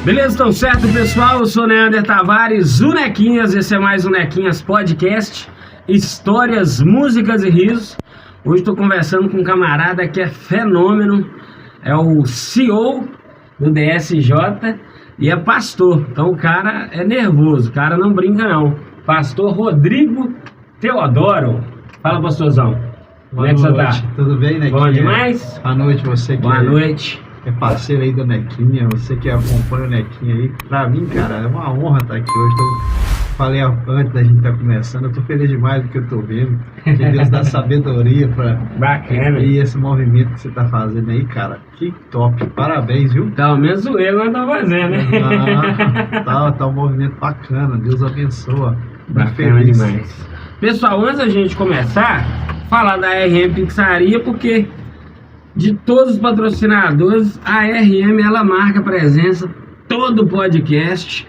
Beleza, estão certo, pessoal? Eu sou Neander Tavares, o Nequinhas. Esse é mais um Nequinhas Podcast, histórias, músicas e risos. Hoje estou conversando com um camarada que é fenômeno, é o CEO do DSJ e é pastor. Então o cara é nervoso, o cara não brinca não. Pastor Rodrigo Teodoro. Fala, pastorzão. Como é que você tá? Tudo bem, Nequinha? Bom demais? Boa noite, você que Boa noite. é parceiro aí do Nequinha, você que acompanha o Nequinha aí. Pra mim, cara, é uma honra estar aqui hoje. Falei antes da gente estar começando, eu tô feliz demais do que eu tô vendo. Que Deus dá sabedoria pra Bacana. e esse movimento que você tá fazendo aí, cara. Que top. Parabéns, viu? Pelo menos o eu não tô fazendo, né? Tá um movimento bacana. Deus abençoa. Muito Bacana feliz. demais. Pessoal, antes da gente começar, falar da RM Pizzaria, porque de todos os patrocinadores, a RM ela marca presença todo podcast.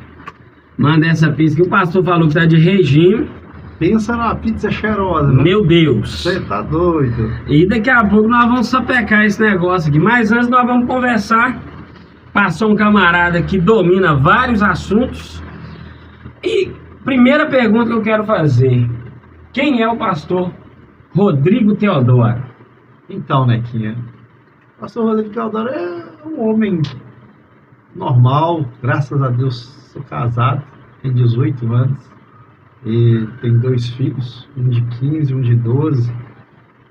Manda essa pizza que o pastor falou que tá de regime. Pensa numa pizza cheirosa, né? Meu Deus! Você tá doido. E daqui a pouco nós vamos sapecar esse negócio aqui. Mas antes nós vamos conversar. Passou um camarada que domina vários assuntos. E primeira pergunta que eu quero fazer: quem é o pastor Rodrigo Teodoro? Então, Nequinha, o pastor Rodrigo Teodoro é um homem normal, graças a Deus. Sou casado, tenho 18 anos e tenho 2 filhos, um de 15 um de 12.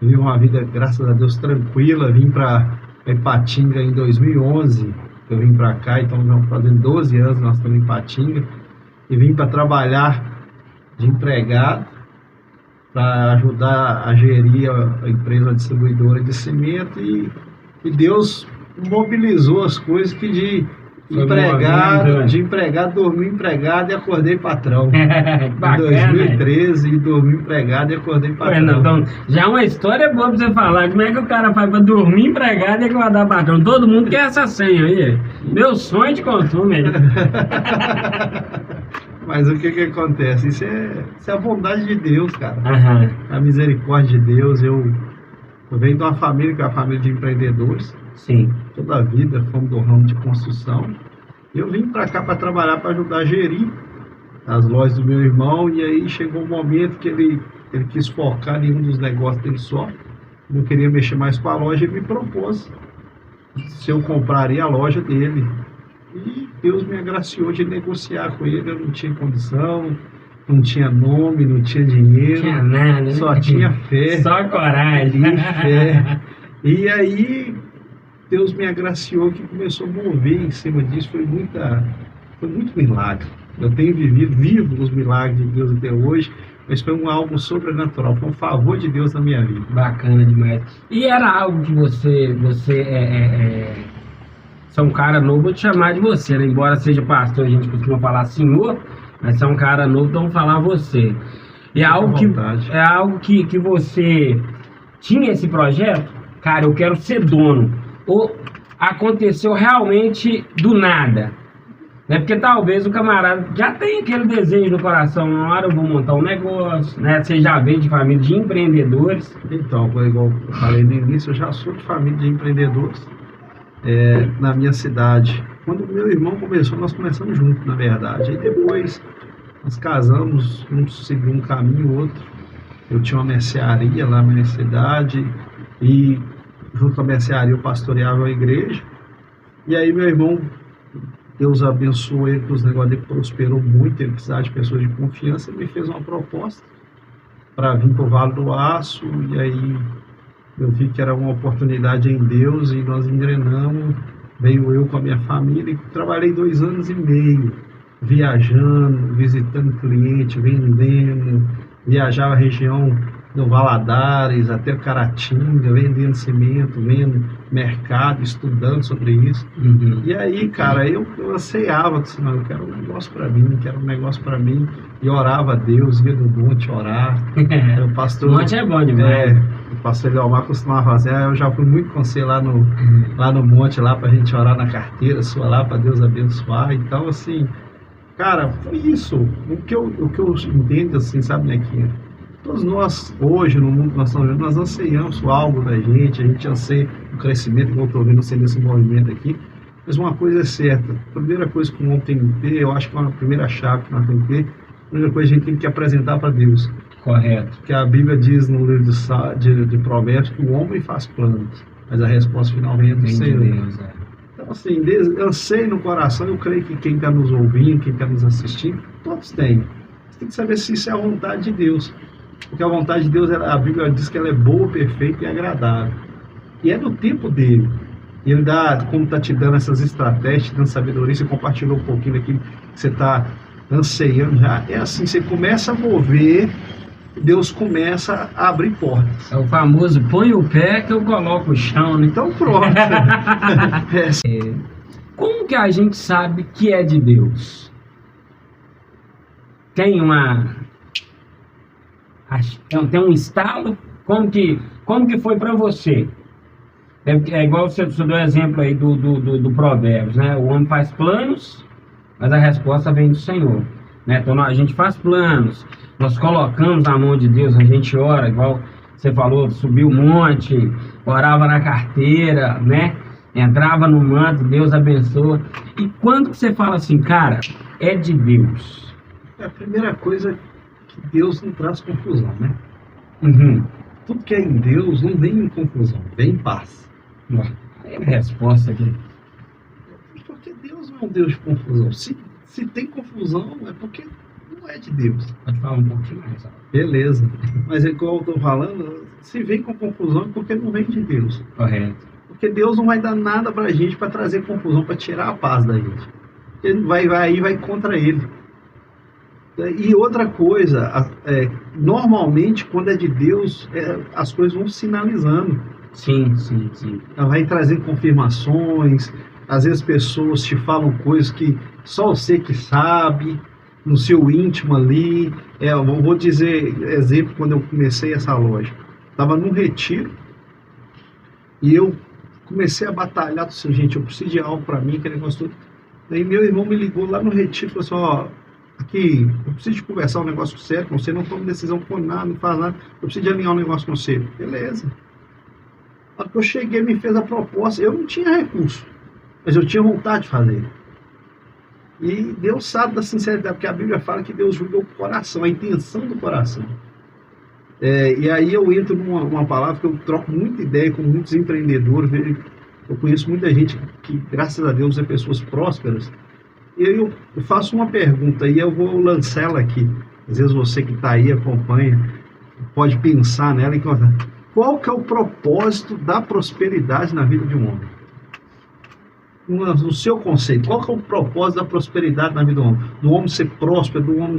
Vivo uma vida, graças a Deus, tranquila. Vim para Ipatinga em 2011, eu vim para cá, então estamos fazendo 12 anos, nós estamos em Ipatinga. E vim para trabalhar de empregado, para ajudar a gerir a empresa distribuidora de cimento. E Deus mobilizou as coisas que de empregado, dormi empregado e acordei patrão. Bacana, em 2013, dormi empregado e acordei patrão. Não, então, já é uma história boa pra você falar. Como é que o cara faz pra dormir empregado e acordar patrão? Todo mundo quer essa senha aí. Meu sonho de consumo aí. Mas o que acontece? Isso é a bondade de Deus, cara. Aham. A misericórdia de Deus. Eu venho de uma família que é uma família de empreendedores. Sim. Toda a vida fomos do ramo de construção. Eu vim para cá para trabalhar, para ajudar a gerir as lojas do meu irmão. E aí chegou um momento que ele quis focar em um dos negócios dele só. Não queria mexer mais com a loja. Ele me propôs se eu compraria a loja dele. E Deus me agraciou de negociar com ele. Eu não tinha condição, não tinha nome, não tinha dinheiro, Tinha nada, né? só tinha fé. Só coragem. E fé. E aí Deus me agraciou, que começou a mover em cima disso. Foi muito milagre. Eu tenho vivo os milagres de Deus até hoje, mas foi algo sobrenatural, foi um favor de Deus na minha vida. Bacana demais. E era algo que você é um cara novo, vou te chamar de você, né? Embora seja pastor, a gente costuma falar senhor, mas você é um cara novo, então vamos falar você. E é algo que você tinha esse projeto, cara, eu quero ser dono. Ou aconteceu realmente do nada? Né? Porque talvez o camarada já tem aquele desejo no coração, na hora eu vou montar um negócio, né? Você já veio de família de empreendedores. Então, igual eu falei no início, eu já sou de família de empreendedores. Na minha cidade, quando meu irmão começou, nós começamos juntos, na verdade. Aí depois nós casamos, um seguiu um caminho, o outro. Eu tinha uma mercearia lá na minha cidade e junto com a mercearia eu pastoreava a igreja. E aí meu irmão, Deus abençoou ele, os negócios dele prosperou muito, ele precisava de pessoas de confiança. Ele me fez uma proposta para vir para o Vale do Aço. E aí eu vi que era uma oportunidade em Deus e nós engrenamos. Veio eu com a minha família e trabalhei 2 anos e meio viajando, visitando cliente, vendendo. Viajava a região do Valadares até Caratinga, vendendo cimento, vendo mercado, estudando sobre isso. Uhum. E aí, cara, eu ansiava, disse, não, eu quero um negócio para mim, e orava a Deus, ia no monte orar. O pastor, Monte é bom demais. O pastor Leomar costumava fazer, eu já fui muito com você lá no monte, lá pra gente orar na carteira sua lá, para Deus abençoar. Então, assim, cara, foi isso. O que eu entendo, assim, sabe, Nequinha? Todos nós, hoje, no mundo que nós estamos vendo, nós ansiamos algo da gente, a gente anseia o crescimento, igual eu estou vendo você nesse movimento aqui. Mas uma coisa é certa, a primeira coisa que um homem tem que ter, eu acho que é uma primeira chave que nós temos que ter, a primeira coisa a gente tem que apresentar para Deus. Correto. Que a Bíblia diz no livro de Provérbios que o homem faz planos, mas a resposta final vem do Senhor. Deus, Então, assim, eu sei no coração, eu creio que quem está nos ouvindo, quem está nos assistindo, todos têm. Você tem que saber se isso é a vontade de Deus. Porque a vontade de Deus, a Bíblia diz que ela é boa, perfeita e agradável. E é no tempo dele. E ele dá, como está te dando essas estratégias, te dando sabedoria, você compartilhou um pouquinho daquilo que você está anseiando já. É assim, você começa a mover, Deus começa a abrir portas. É o famoso, põe o pé que eu coloco o chão, né? Então pronto. Como que a gente sabe que é de Deus? Tem um estalo? Como que foi para você? É igual você deu o exemplo aí do Provérbios, né? O homem faz planos, mas a resposta vem do Senhor, né? Então a gente faz planos, nós colocamos na mão de Deus, a gente ora, igual você falou, subiu o monte, orava na carteira, né? Entrava no manto, Deus abençoa. E quando que você fala assim, cara, é de Deus? A primeira coisa é que Deus não traz confusão, né? Uhum. Tudo que é em Deus não vem em confusão, vem em paz. É a resposta aqui. Porque Deus não é um Deus de confusão. Se tem confusão, é porque não é de Deus. Pode falar um pouquinho mais. Beleza. Mas é igual eu estou falando, se vem com confusão é porque não vem de Deus. Correto. Porque Deus não vai dar nada pra gente para trazer confusão, para tirar a paz da gente. Ele vai contra ele. E outra coisa, normalmente quando é de Deus, as coisas vão sinalizando. Sim. Ela vai trazer confirmações, às vezes pessoas te falam coisas que só você que sabe, no seu íntimo ali. Eu vou dizer exemplo, quando eu comecei essa loja. Estava num retiro e eu comecei a batalhar, assim, gente, eu preciso de algo para mim, aquele negócio todo. Aí meu irmão me ligou lá no retiro e falou assim, aqui, eu preciso de conversar um negócio sério com você, não toma decisão com nada, não faz nada, eu preciso de alinhar um negócio com você. Beleza. Na hora que eu cheguei, me fez a proposta, eu não tinha recurso, mas eu tinha vontade de fazer. E Deus sabe da sinceridade, porque a Bíblia fala que Deus julga o coração, a intenção do coração. E aí eu entro numa palavra que eu troco muita ideia com muitos empreendedores, eu conheço muita gente que graças a Deus, é pessoas prósperas. E aí eu faço uma pergunta e eu vou lançar ela aqui. Às vezes você que está aí, acompanha, pode pensar nela e qual que é o propósito da prosperidade na vida de um homem? No seu conceito, qual que é o propósito da prosperidade na vida do homem? Do homem ser próspero, do homem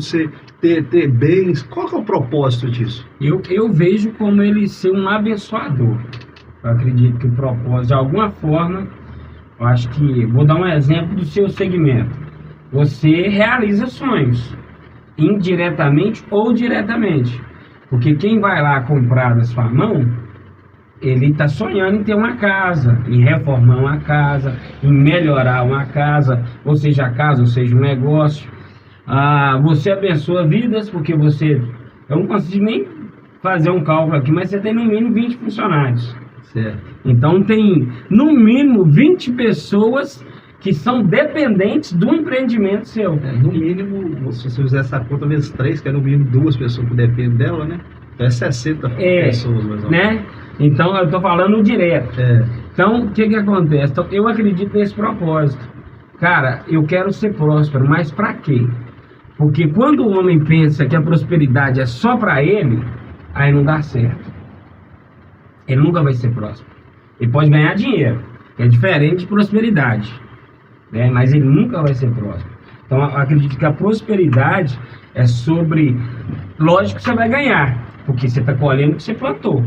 ter bens, qual que é o propósito disso? Eu vejo como ele ser um abençoador. Eu acredito que o propósito, de alguma forma, eu acho que, vou dar um exemplo do seu segmento. Você realiza sonhos, indiretamente ou diretamente. Porque quem vai lá comprar da sua mão, ele está sonhando em ter uma casa, em reformar uma casa, em melhorar uma casa, ou seja a casa, ou seja um negócio. Você abençoa vidas, porque eu não consigo nem fazer um cálculo aqui, mas você tem no mínimo 20 funcionários. Certo. Então tem no mínimo 20 pessoas que são dependentes do empreendimento seu. No mínimo, se você fizer essa conta vezes 3, que é no mínimo 2 pessoas que dependem dela, né? É 60 pessoas, mais ou menos. Né? Então, eu estou falando direto. Então, o que acontece? Então, eu acredito nesse propósito. Cara, eu quero ser próspero, mas para quê? Porque quando o homem pensa que a prosperidade é só para ele, aí não dá certo. Ele nunca vai ser próspero. Ele pode ganhar dinheiro, que é diferente de prosperidade, né? Mas ele nunca vai ser próspero. Então, eu acredito que a prosperidade é sobre... Lógico que você vai ganhar, porque você está colhendo o que você plantou,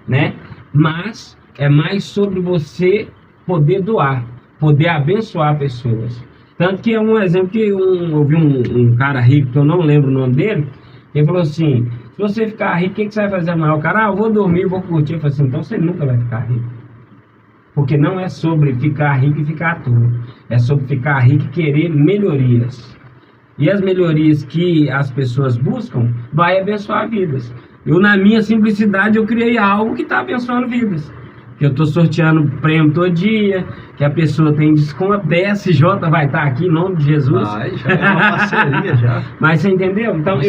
né? Mas é mais sobre você poder doar, poder abençoar pessoas. Tanto que é um exemplo que eu vi um cara rico, que eu não lembro o nome dele, ele falou assim, se você ficar rico, o que você vai fazer amanhã? O cara, eu vou dormir, vou curtir. Eu falei assim, então você nunca vai ficar rico. Porque não é sobre ficar rico e ficar à toa. É sobre ficar rico e querer melhorias. E as melhorias que as pessoas buscam, vai abençoar vidas. Eu, na minha simplicidade, eu criei algo que está abençoando vidas. que eu tô sorteando prêmio todo dia, que a pessoa tem desconto, DSJ vai estar aqui em nome de Jesus. Já é uma parceria já. Mas você entendeu? Então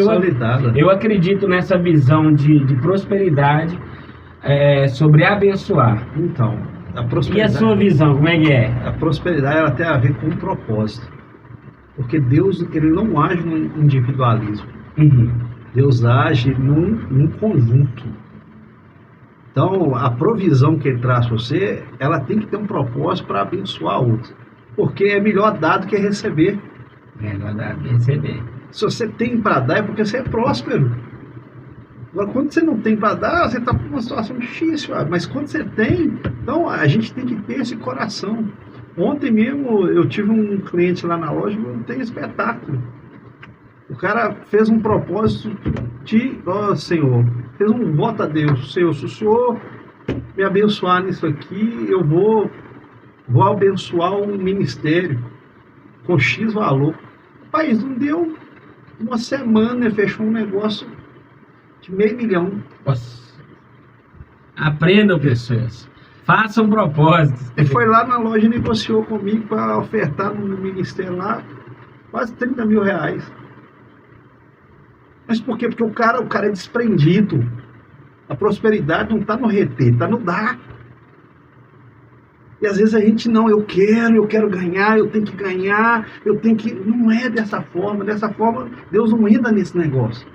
eu acredito nessa visão de prosperidade, sobre abençoar. Então, a prosperidade... E a sua visão, como é que é? A prosperidade, ela tem a ver com um propósito. Porque Deus, ele não age no individualismo. Uhum. Deus age num conjunto. Então, a provisão que ele traz para você, ela tem que ter um propósito para abençoar outros. Porque é melhor dar do que receber. Melhor dar do que receber. Se você tem para dar, é porque você é próspero. Agora, quando você não tem para dar, você está numa situação difícil. Mas quando você tem, então a gente tem que ter esse coração. Ontem mesmo, eu tive um cliente lá na loja, não tem espetáculo. O cara fez um propósito de, Senhor, fez um voto a Deus. Senhor, se o Senhor me abençoar nisso aqui, eu vou abençoar um ministério com X valor. O país não deu uma semana, ele fechou um negócio de R$500 mil. Nossa. Aprendam, pessoas. Façam propósitos. Ele foi lá na loja e negociou comigo para ofertar no ministério lá quase R$30 mil. Mas por quê? Porque o cara é desprendido. A prosperidade não está no reter, está no dar. E às vezes a gente eu quero ganhar, eu tenho que ganhar, eu tenho que... Não é dessa forma. Dessa forma, Deus não entra nesse negócio.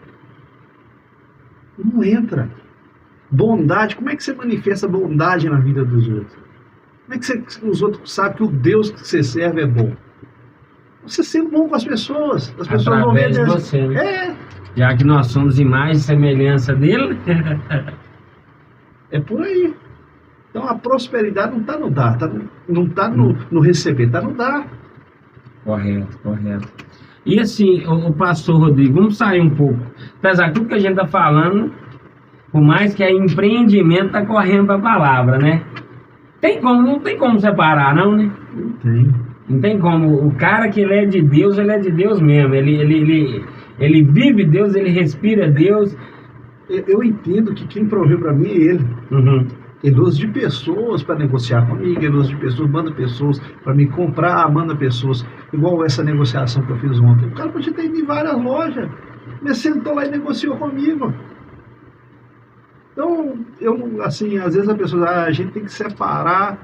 Não entra. Bondade, como é que você manifesta bondade na vida dos outros? Como é que os outros sabem que o Deus que você serve é bom? Você sendo bom com as pessoas. As pessoas através de você, né? Já que nós somos imagem e semelhança dele. É por aí. Então a prosperidade não está no dar, não está no receber, está no dar. Correto. E assim, o pastor Rodrigo, vamos sair um pouco. Apesar de tudo que a gente está falando, por mais que empreendimento está correndo para a palavra, né? Não tem como separar, não, né? Não tem. Não tem como. O cara que ele é de Deus mesmo. Ele vive Deus, ele respira Deus. Eu entendo que quem proveu para mim é ele. Uhum. Ele usa de pessoas para negociar comigo, ele usa de pessoas, manda pessoas para me comprar, manda pessoas. Igual essa negociação que eu fiz ontem. O cara podia ter ido em várias lojas. Ele sentou lá e negociou comigo. Então, assim, às vezes a gente tem que separar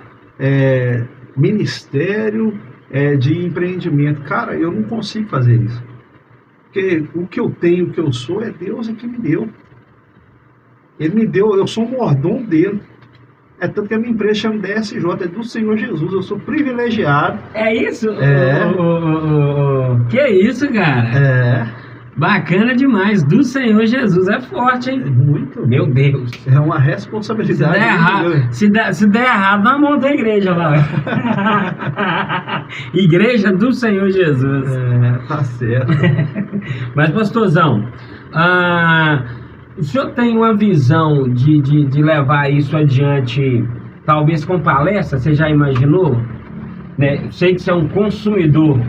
ministério de empreendimento. Cara, eu não consigo fazer isso. Porque o que eu tenho, o que eu sou, é Deus que me deu. Ele me deu, eu sou um mordomo dele. É tanto que a minha empresa chama DSJ, é do Senhor Jesus. Eu sou privilegiado. É isso? Que isso, cara? Bacana demais, do Senhor Jesus, é forte, hein? Muito. Meu Deus. É uma responsabilidade. Se der errado, nós montamos a igreja lá. Igreja do Senhor Jesus. Tá certo. Mas, pastorzão, o senhor tem uma visão de levar isso adiante, talvez com palestra? Você já imaginou? Né? Sei que você é um consumidor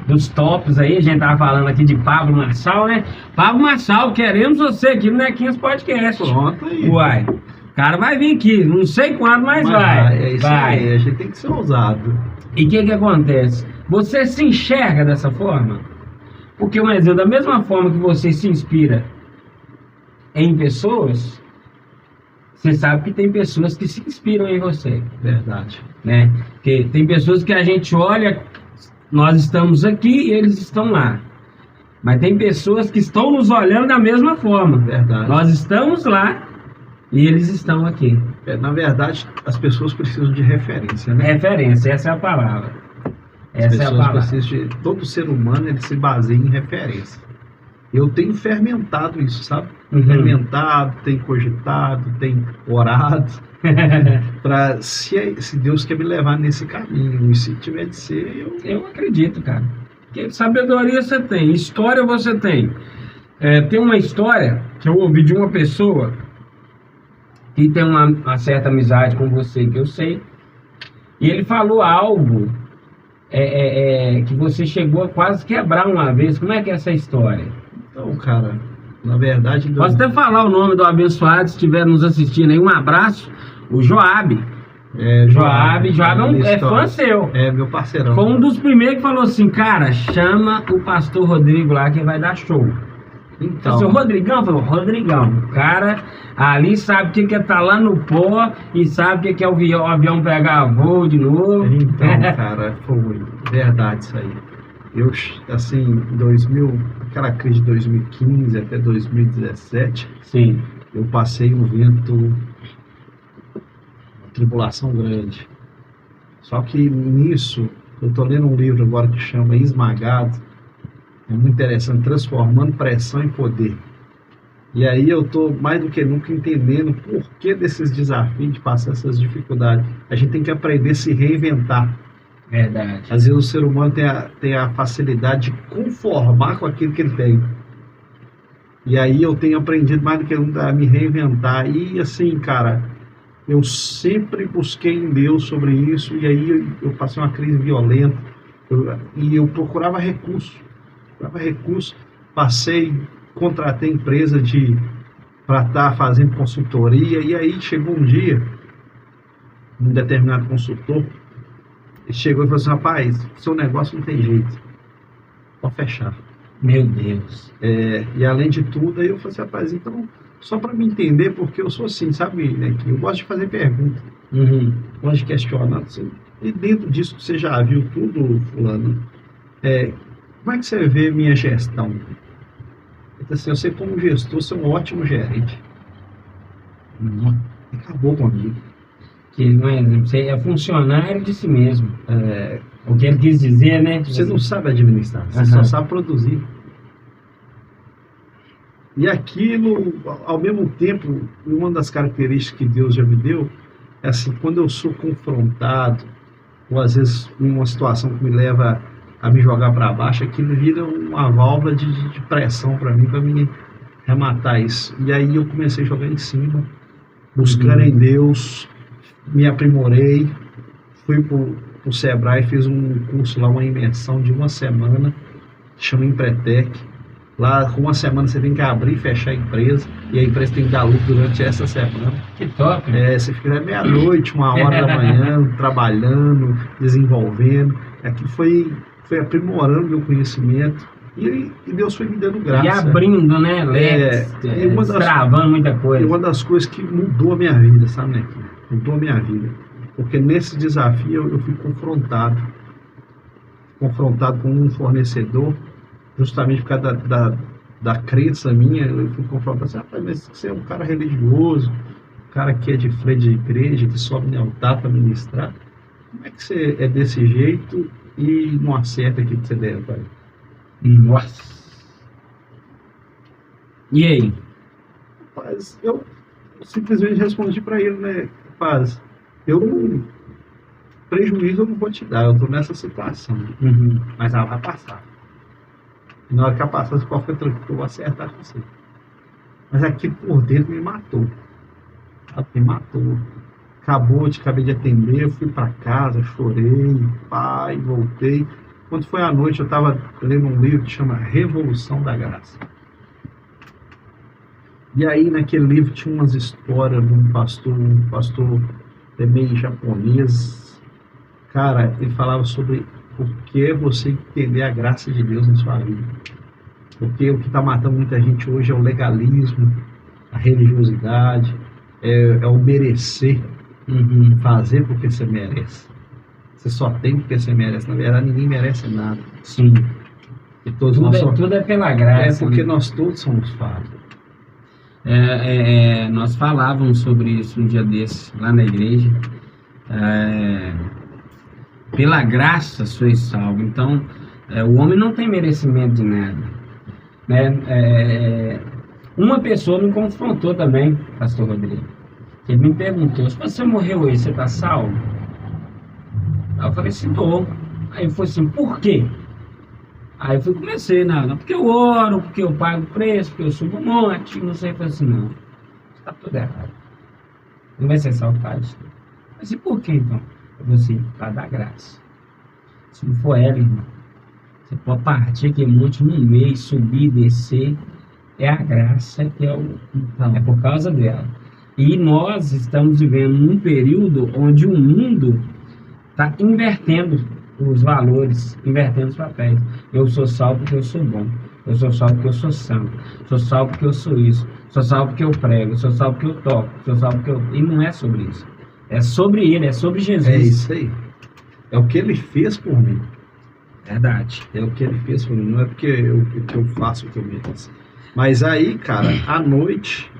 dos tops aí, a gente tava falando aqui de Pablo Marçal, né? Pablo Marçal, queremos você aqui no Nequinhas Podcast. Pronto aí. Uai, o cara vai vir aqui, não sei quando, mas vai. É isso aí, a gente tem que ser ousado. E o que acontece? Você se enxerga dessa forma? Porque, um exemplo, da mesma forma que você se inspira em pessoas, você sabe que tem pessoas que se inspiram em você. Verdade. Né? Porque tem pessoas que a gente olha... Nós estamos aqui e eles estão lá. Mas tem pessoas que estão nos olhando da mesma forma. Verdade. Nós estamos lá e eles estão aqui. Na verdade, as pessoas precisam de referência, né? Referência, essa é a palavra. Essa é a palavra. Todo ser humano ele se baseia em referência. Eu tenho fermentado isso, sabe? Uhum. Fermentado, tenho cogitado, tenho orado. Para se Deus quer me levar nesse caminho, e se tiver de ser, eu acredito, cara. Porque sabedoria você tem, história você tem. Tem uma história que eu ouvi de uma pessoa que tem uma certa amizade com você, que eu sei, e ele falou algo que você chegou a quase quebrar uma vez. Como é que é essa história? Então, cara, na verdade... Posso até falar o nome do abençoado, se estiver nos assistindo aí. Um abraço, o Joab. Joab é fã seu. É, meu parceirão. Foi um dos primeiros que falou assim, cara, chama o pastor Rodrigo lá que vai dar show. Então, o Rodrigão falou, Rodrigão, o cara ali sabe o que é estar lá no pó e sabe o que é o avião pegar voo de novo. Então, cara, foi verdade isso aí. Eu, assim, aquela crise de 2015 até 2017, sim, eu passei um vento, uma tribulação grande. Só que nisso, eu tô lendo um livro agora que chama Esmagado. É muito interessante, transformando pressão em poder. E aí eu estou mais do que nunca entendendo por que desses desafios, de passar essas dificuldades. A gente tem que aprender a se reinventar. Verdade. Às vezes o ser humano tem a facilidade de conformar com aquilo que ele tem. E aí eu tenho aprendido mais do que nunca a me reinventar. E assim, cara, eu sempre busquei em Deus sobre isso. E aí eu passei uma crise violenta. E eu procurava recursos. Contratei empresa para estar fazendo consultoria, e aí chegou um dia, um determinado consultor, ele chegou e falou assim, rapaz, seu negócio não tem jeito, pode fechar. Meu Deus. E além de tudo, aí eu falei assim, rapaz, então, só para me entender, porque eu sou assim, sabe, né, que eu gosto de fazer perguntas, gosto de questionar, assim, e dentro disso que você já viu tudo, fulano, como é que você vê minha gestão? Então, assim, eu sei como gestor, você é um ótimo gerente. Acabou comigo. Que não é, você é funcionário de si mesmo. O que ele quis dizer, né? Você não sabe administrar, você só sabe produzir. E aquilo, ao mesmo tempo, uma das características que Deus já me deu, é assim, quando eu sou confrontado, ou às vezes em uma situação que me leva a me jogar para baixo, aquilo vira uma válvula de pressão para mim, para me rematar isso. E aí eu comecei a jogar em cima, buscando em Deus, me aprimorei, fui para o Sebrae, fiz um curso lá, uma imersão de uma semana, que chama Empretec. Lá, com uma semana, você tem que abrir e fechar a empresa, e a empresa tem que dar lucro durante essa semana. Que top! Você fica meia-noite, 1h da manhã, trabalhando, desenvolvendo. Aquilo foi aprimorando meu conhecimento, e Deus foi me dando graça. E abrindo, né, travando muita coisa. E uma das coisas que mudou a minha vida, sabe, né? Mudou a minha vida. Porque nesse desafio eu fui confrontado com um fornecedor, justamente por causa da crença minha. Eu fui confrontado assim, rapaz, mas você é um cara religioso, um cara que é de frente de igreja, que sobe no altar para ministrar. Como é que você é desse jeito e não acerta aquilo que você deve, pai? Nossa! E aí? Rapaz, eu simplesmente respondi para ele, né? Rapaz, prejuízo eu não vou te dar, eu tô nessa situação. Mas ela vai passar. E na hora que ela passar, você pode ficar tranquilo, eu vou acertar com você. Mas aqui por dentro me matou. Me matou. Acabei de atender, eu fui para casa, chorei, pai, voltei. Quando foi à noite, eu estava lendo um livro que chama Revolução da Graça. E aí, naquele livro, tinha umas histórias de um pastor meio japonês. Cara, ele falava sobre por que você entender a graça de Deus na sua vida. Porque o que está matando muita gente hoje é o legalismo, a religiosidade, é o merecer. Fazer porque você merece. Você só tem porque você merece. Na verdade, ninguém merece nada. Sim. E tudo é pela graça. É porque nós todos somos falhos. Nós falávamos sobre isso um dia desse, lá na igreja. Pela graça sois salvo. Então, o homem não tem merecimento de nada. Uma pessoa me confrontou também, pastor Rodrigo. Ele me perguntou, se você morreu hoje, você está salvo? Aí eu falei assim, tô. Aí ele falou assim, por quê? Aí eu comecei, não, porque eu oro, porque eu pago preço, porque eu subo um monte, não sei. Eu falei assim, não, está tudo errado. Não vai ser salvo, tá? Mas e por quê, então? Eu falei assim, para dar graça. Se não for ela, irmão, você pode partir aquele monte num mês, subir, descer. É a graça que é por causa dela. E nós estamos vivendo num período onde o mundo está invertendo os valores, invertendo os papéis. Eu sou salvo porque eu sou bom. Eu sou salvo porque eu sou santo. Sou salvo porque eu sou isso. Sou salvo porque eu prego. Sou salvo porque eu toco. Sou salvo porque eu... E não é sobre isso. É sobre ele, é sobre Jesus. É isso aí. É o que ele fez por mim. Verdade. É o que ele fez por mim. Não é porque eu faço o que eu mereço. Mas aí, cara, à noite...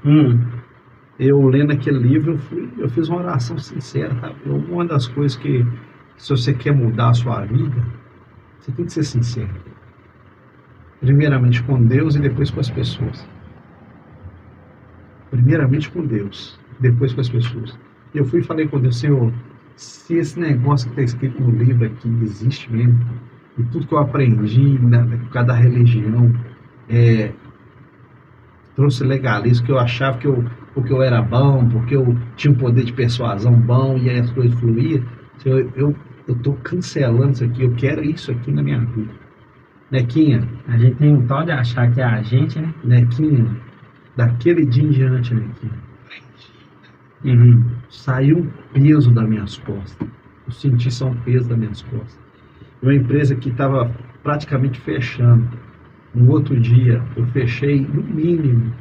Eu lendo aquele livro, eu fiz uma oração sincera, tá? Uma das coisas que, se você quer mudar a sua vida, você tem que ser sincero. Primeiramente com Deus e depois com as pessoas. Primeiramente com Deus, depois com as pessoas. Eu fui e falei com Deus, Senhor, se esse negócio que está escrito no livro aqui existe mesmo, e tudo que eu aprendi por causa da religião, trouxe legalismo, que eu achava porque eu era bom, porque eu tinha um poder de persuasão bom e aí as coisas fluíam. Eu estou cancelando isso aqui, eu quero isso aqui na minha vida. Nequinha. A gente tem um tal de achar que é a gente, né? Nequinha, daquele dia em diante, Nequinha, saiu um peso das minhas costas. Eu senti só um peso das minhas costas. Uma empresa que estava praticamente fechando. No outro dia, eu fechei, no mínimo,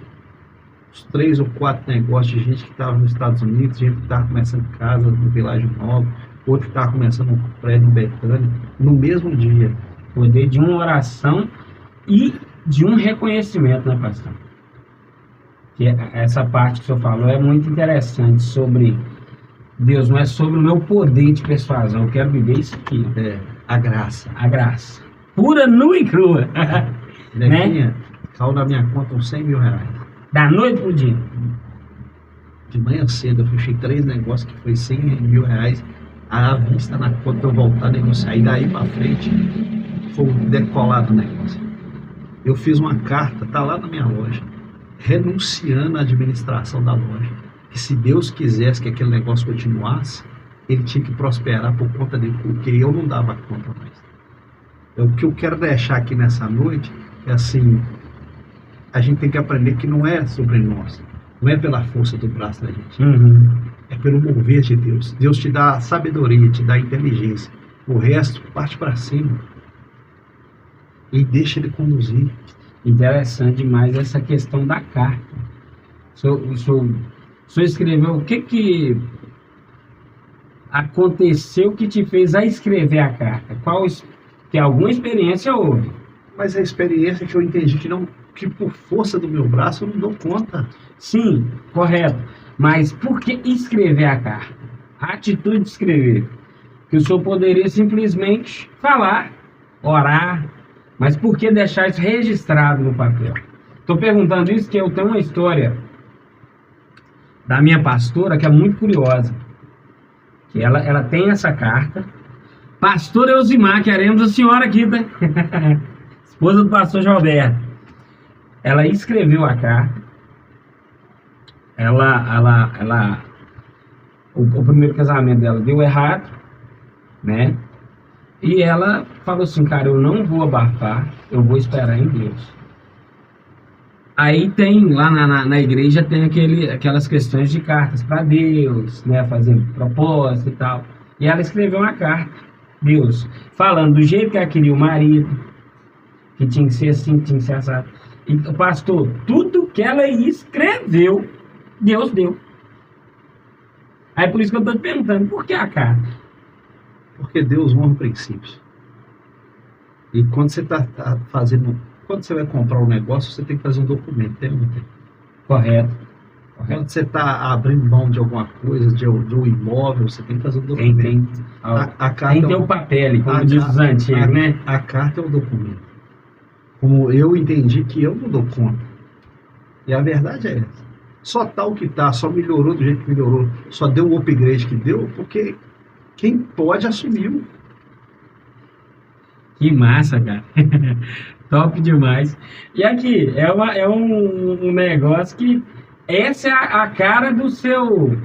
uns 3 ou 4 negócios de gente que estava nos Estados Unidos, gente que estava começando casa no Vilagem Nova, outro que estava começando um prédio no Betânia, no mesmo dia. Poder de uma oração e de um reconhecimento, né, pastor? Que essa parte que o senhor falou é muito interessante sobre Deus, não é sobre o meu poder de persuasão, eu quero viver isso aqui. A graça. A graça. Pura, nua e crua. Nequinha, caiu na minha conta uns 100 mil reais. Da noite pro dia. De manhã cedo eu fechei 3 negócios que foi 100 mil reais à vista na conta pra eu voltar a negociar. E daí pra frente foi um decolado o negócio. Eu fiz uma carta, tá lá na minha loja, renunciando à administração da loja. Que se Deus quisesse que aquele negócio continuasse, ele tinha que prosperar por conta dele, porque eu não dava conta mais. O que eu quero deixar aqui nessa noite é assim, a gente tem que aprender que não é sobre nós, não é pela força do braço da gente, é pelo mover de Deus. Deus te dá sabedoria, te dá inteligência, o resto parte para cima e deixa ele conduzir. Interessante demais essa questão da carta. O senhor escreveu o que aconteceu que te fez a escrever a carta? Que alguma experiência houve? Mas a experiência que eu entendi que por força do meu braço eu não dou conta. Sim, correto. Mas por que escrever a carta? A atitude de escrever. Que o senhor poderia simplesmente falar, orar, mas por que deixar isso registrado no papel? Estou perguntando isso porque eu tenho uma história da minha pastora que é muito curiosa. Que ela tem essa carta. Pastor Elzimar, queremos a senhora aqui, tá? Esposa do pastor Gilberto. Ela escreveu a carta. O primeiro casamento dela deu errado, né? E ela falou assim, cara, eu não vou abafar, eu vou esperar em Deus. Aí tem, lá na igreja, tem aquelas questões de cartas para Deus, né? Fazer propósito e tal. E ela escreveu uma carta. Deus, falando do jeito que ela queria o marido, que tinha que ser assim, que tinha que ser assado. E, pastor, tudo que ela escreveu, Deus deu. Aí por isso que eu estou te perguntando, por que a carta? Porque Deus honra princípios. E quando você está fazendo, quando você vai comprar um negócio, você tem que fazer um documento, tem ou não tem? Correto. Quando você está abrindo mão de alguma coisa, de um imóvel, você tem que fazer um documento. Tem que ter o papel, como diz os antigos, né? A carta é o documento. Como eu entendi que eu não dou conta. E a verdade é essa. Só tá o que tá, só melhorou do jeito que melhorou, só deu o upgrade que deu, porque quem pode assumiu. Que massa, cara. Top demais. E aqui, é um negócio que essa é a cara do seu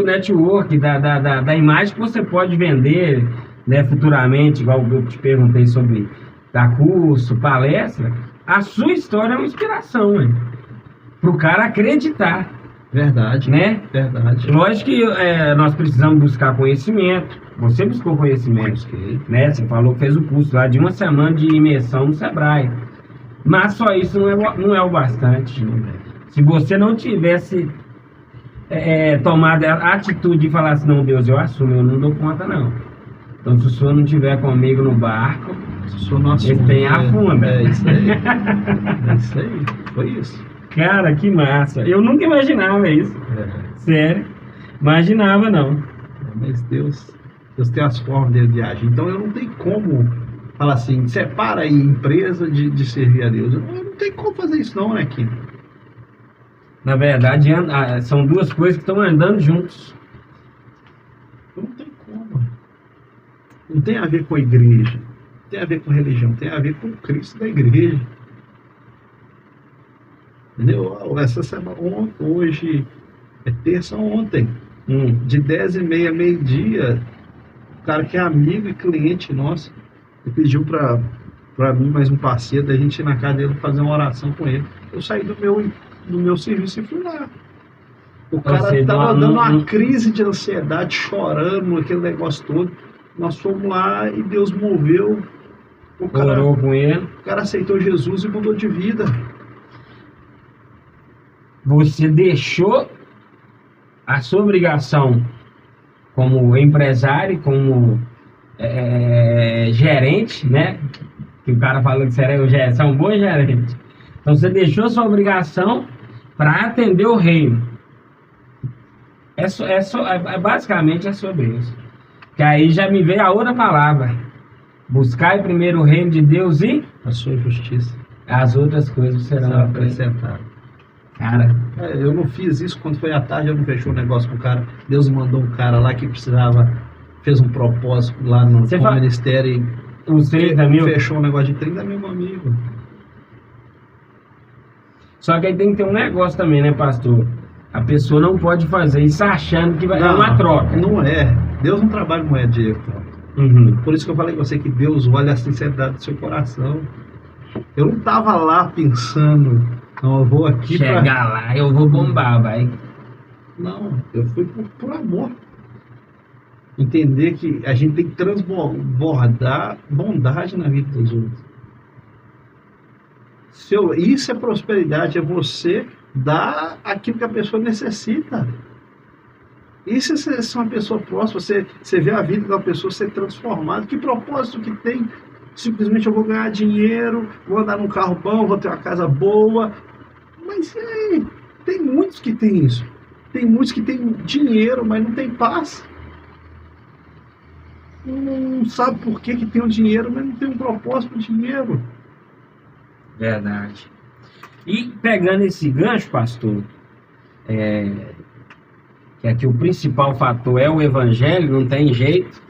network, da imagem que você pode vender, né, futuramente, igual eu te perguntei sobre dar curso, palestra. A sua história é uma inspiração, para o cara acreditar Verdade. Né? Verdade. Lógico que nós precisamos buscar conhecimento. Você buscou conhecimento, Busquei. né? Você falou que fez o curso lá de uma semana de imersão no Sebrae. Mas só isso não é o bastante. Se você não tivesse tomado a atitude de falar assim, não, Deus, eu assumo, eu não dou conta, não. Então, se o senhor não estiver comigo no barco, Se o senhor não assume, ele tem afunda. É isso aí. É isso aí. Foi isso. Cara, que massa. Eu nunca imaginava isso. Sério. Imaginava, não. Mas Deus tem as formas dele de agir. Então eu não tenho como falar assim, separa aí empresa de servir a Deus. Eu não tenho como fazer isso não, né, Kim? Na verdade, são duas coisas que estão andando juntos. Não tem como. Não tem a ver com a igreja. Não tem a ver com religião. Tem a ver com Cristo da igreja. Entendeu? Essa semana, hoje é terça ontem. De 10h30 meio-dia, o cara que é amigo e cliente nosso, ele pediu pra mim, mais um parceiro, da gente ir na casa dele fazer uma oração com ele. Eu saí do meu serviço e fui lá. O cara estava dando uma crise de ansiedade, chorando, aquele negócio todo. Nós fomos lá e Deus moveu. Orou com ele. O cara aceitou Jesus e mudou de vida. Você deixou a sua obrigação como empresário, como gerente, né? Que o cara falou que você é um bom gerente. Então você deixou a sua obrigação para atender o reino. Basicamente é sobre isso. Que aí já me veio a outra palavra. Buscar primeiro o reino de Deus e a sua justiça. As outras coisas serão acrescentadas. Cara, eu não fiz isso quando foi à tarde, eu não fechei o negócio com o cara. Deus mandou um cara lá que precisava, fez um propósito lá no ministério e uns 30 mil. Fechou um negócio de 30 mil, meu amigo. Só que aí tem que ter um negócio também, né, pastor? A pessoa não pode fazer isso achando que vai dar uma troca. Não é. Deus não trabalha com moeda de dinheiro. Por isso que eu falei com você que Deus olha a sinceridade do seu coração. Eu não estava lá pensando, não, eu vou aqui chegar lá, eu vou bombar, vai. Não, eu fui por amor. Entender que a gente tem que transbordar bondade na vida dos outros. Isso é prosperidade, é você dar aquilo que a pessoa necessita. Isso é ser uma pessoa próxima, você vê a vida da pessoa ser transformada. Que propósito que tem? Simplesmente eu vou ganhar dinheiro, vou andar num carro bom, vou ter uma casa boa. Mas tem muitos que tem isso. Tem muitos que têm dinheiro, mas não tem paz. Não sabe por que tem o dinheiro, mas não tem um propósito pro dinheiro. Verdade. E pegando esse gancho, pastor, que aqui o principal fator é o evangelho, não tem jeito.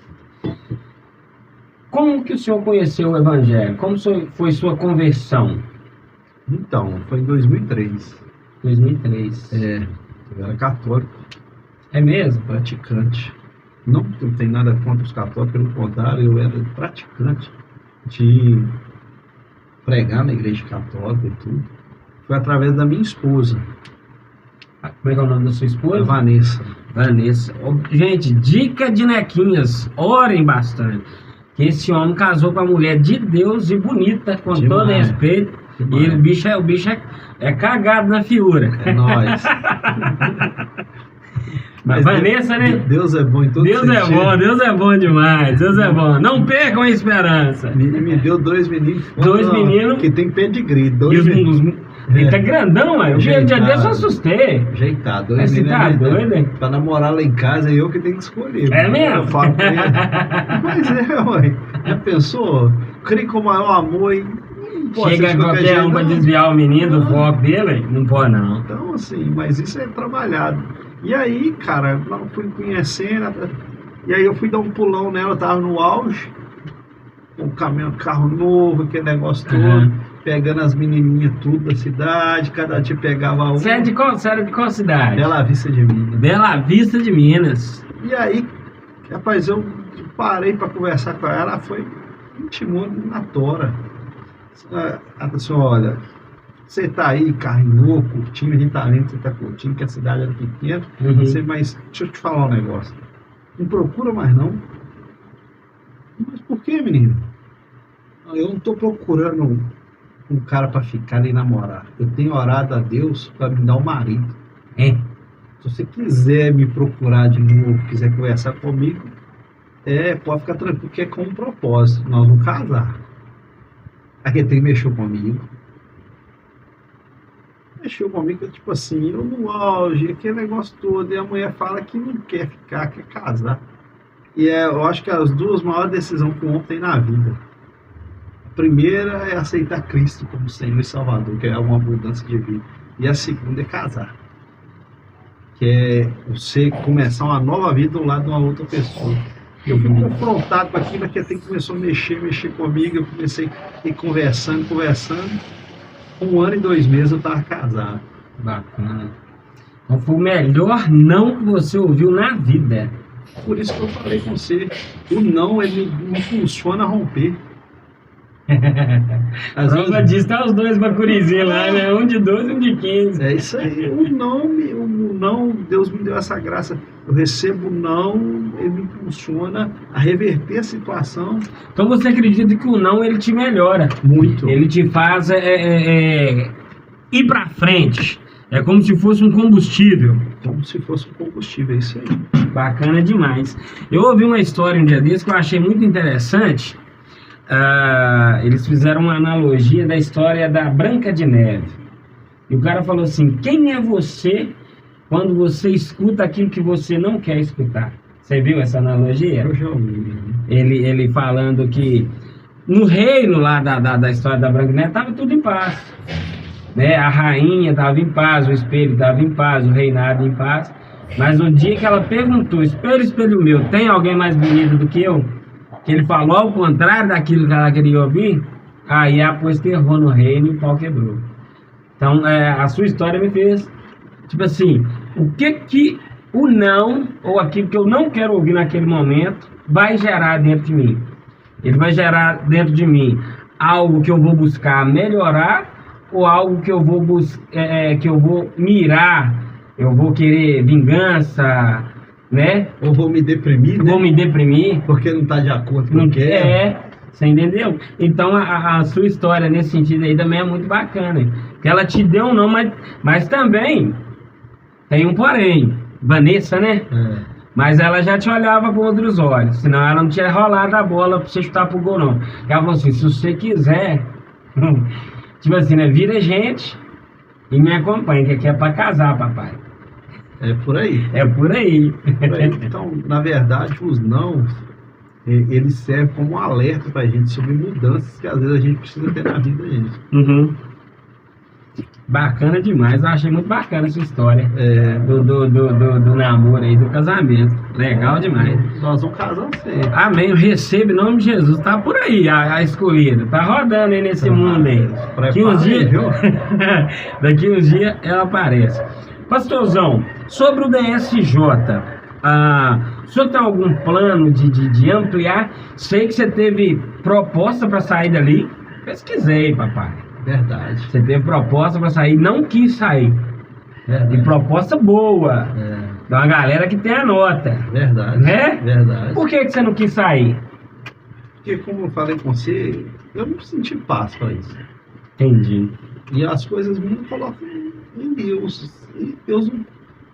Como que o senhor conheceu o evangelho? Como foi sua conversão? Então, foi em 2003. 2003. Eu era católico. É mesmo? Praticante. Não tem nada contra os católicos, pelo contrário, eu era praticante de pregar na igreja católica e tudo. Foi através da minha esposa. Como é que é o nome da sua esposa? Vanessa. Gente, dica de nequinhas, orem bastante. Que esse homem casou com uma mulher de Deus e bonita, com todo respeito. E o bicho é cagado na figura. É nóis. Mas Vanessa, né? Deus é bom em todo sentido. Deus é bom demais. Deus é bom. Não percam a esperança. Me deu 2 meninos. 2 meninos. Que tem pedigree. Ele tá grandão, mano. O dia desse eu assustei. Ajeitado. Você tá doido, hein? Pra namorar lá em casa, eu que tenho que escolher. É mesmo? Eu falo com ele. Mas ué. Já pensou? Crie com o maior amor e... Chega qualquer um pra desviar o menino do foco dele? Não pode, não. Então, assim, mas isso é trabalhado. E aí, cara, eu fui conhecendo, e aí eu fui dar um pulão nela, eu tava no auge, com o carro novo, aquele negócio todo, pegando as menininhas tudo da cidade, cada dia pegava uma. Você era de qual cidade? Bela Vista de Minas. Bela Vista de Minas. E aí, rapaz, eu parei pra conversar com ela foi intimou na tora. Ela disse, olha, você tá aí, carrinhou, curtindo, a gente tá vendo que você tá curtindo, que a cidade era pequena, mas deixa eu te falar um negócio. Não procura mais não. Mas por que, menino? Eu não tô procurando um cara para ficar nem namorar. Eu tenho orado a Deus para me dar um marido. Se você quiser me procurar de novo, quiser conversar comigo, pode ficar tranquilo, que é com um propósito. Nós vamos casar. Aí ele mexeu comigo. Mexeu comigo, tipo assim, eu no auge, aquele negócio todo, e a mulher fala que não quer ficar, quer casar. E eu acho que as duas maiores decisões que o homem tem na vida. A primeira é aceitar Cristo como Senhor e Salvador, que é uma mudança de vida. E a segunda é casar. Que é você começar uma nova vida ao lado de uma outra pessoa. Eu fui confrontado com aquilo, que até começou a mexer comigo, eu comecei a ir conversando. 1 ano e 2 meses eu estava casado. Bacana. Então foi o melhor não que você ouviu na vida. Por isso que eu falei com você, o não, ele me impulsiona a romper. Prova disso, tá os dois bacurizinhos lá, né? Um de 12 e um de 15. É isso aí, o não, Deus me deu essa graça. Eu recebo o não, ele me impulsiona a reverter a situação. Então você acredita que o não, ele te melhora? Muito. Ele te faz ir pra frente. É como se fosse um combustível. Como se fosse um combustível, é isso aí. Bacana demais. Eu ouvi uma história um dia desse que eu achei muito interessante. Eles fizeram uma analogia da história da Branca de Neve. E o cara falou assim: quem é você quando você escuta aquilo que você não quer escutar? Você viu essa analogia? Eu já ouvi. Ele falando que no reino lá da história da Branca de Neve estava tudo em paz, né? A rainha estava em paz, o espelho estava em paz, o reinado em paz. Mas no dia que ela perguntou: espelho, espelho meu, tem alguém mais bonito do que eu? Que ele falou ao contrário daquilo que ela queria ouvir, aí a pôs terror no reino e o pau quebrou. Então a sua história me fez, tipo assim, o que o não, ou aquilo que eu não quero ouvir naquele momento, vai gerar dentro de mim? Ele vai gerar dentro de mim algo que eu vou buscar melhorar, ou algo que eu vou que eu vou mirar, eu vou querer vingança, né? Ou vou me deprimir, né? Vou me deprimir. Porque não está de acordo com o que você entendeu? Então a sua história nesse sentido aí também é muito bacana. Que ela te deu um não, mas também tem um porém. Vanessa, né? Mas ela já te olhava com outros olhos. Senão ela não tinha rolado a bola pra você chutar pro gol, não. Ela falou assim: se você quiser, tipo assim, né? Vira gente e me acompanha, que aqui é pra casar, papai. É por aí. É por aí. Então, na verdade, os não, eles servem como um alerta pra gente sobre mudanças que às vezes a gente precisa ter na vida da gente. Bacana demais, eu achei muito bacana essa história do namoro aí, do casamento. Legal demais. Nós vamos casar sempre. Amém, eu recebo em nome de Jesus. Tá por aí a escolhida, tá rodando aí nesse mundo aí. Daqui uns dias ela aparece. Pastorzão, sobre o DSJ, o senhor tem algum plano de ampliar? Sei que você teve proposta para sair dali. Pesquisei, papai. Verdade. Você teve proposta para sair, não quis sair. Verdade. E proposta boa. De uma galera que tem a nota. Verdade. Né? Verdade. Por que você não quis sair? Porque, como eu falei com você, eu não senti paz para isso. Entendi. E as coisas me colocam em Deus. E Deus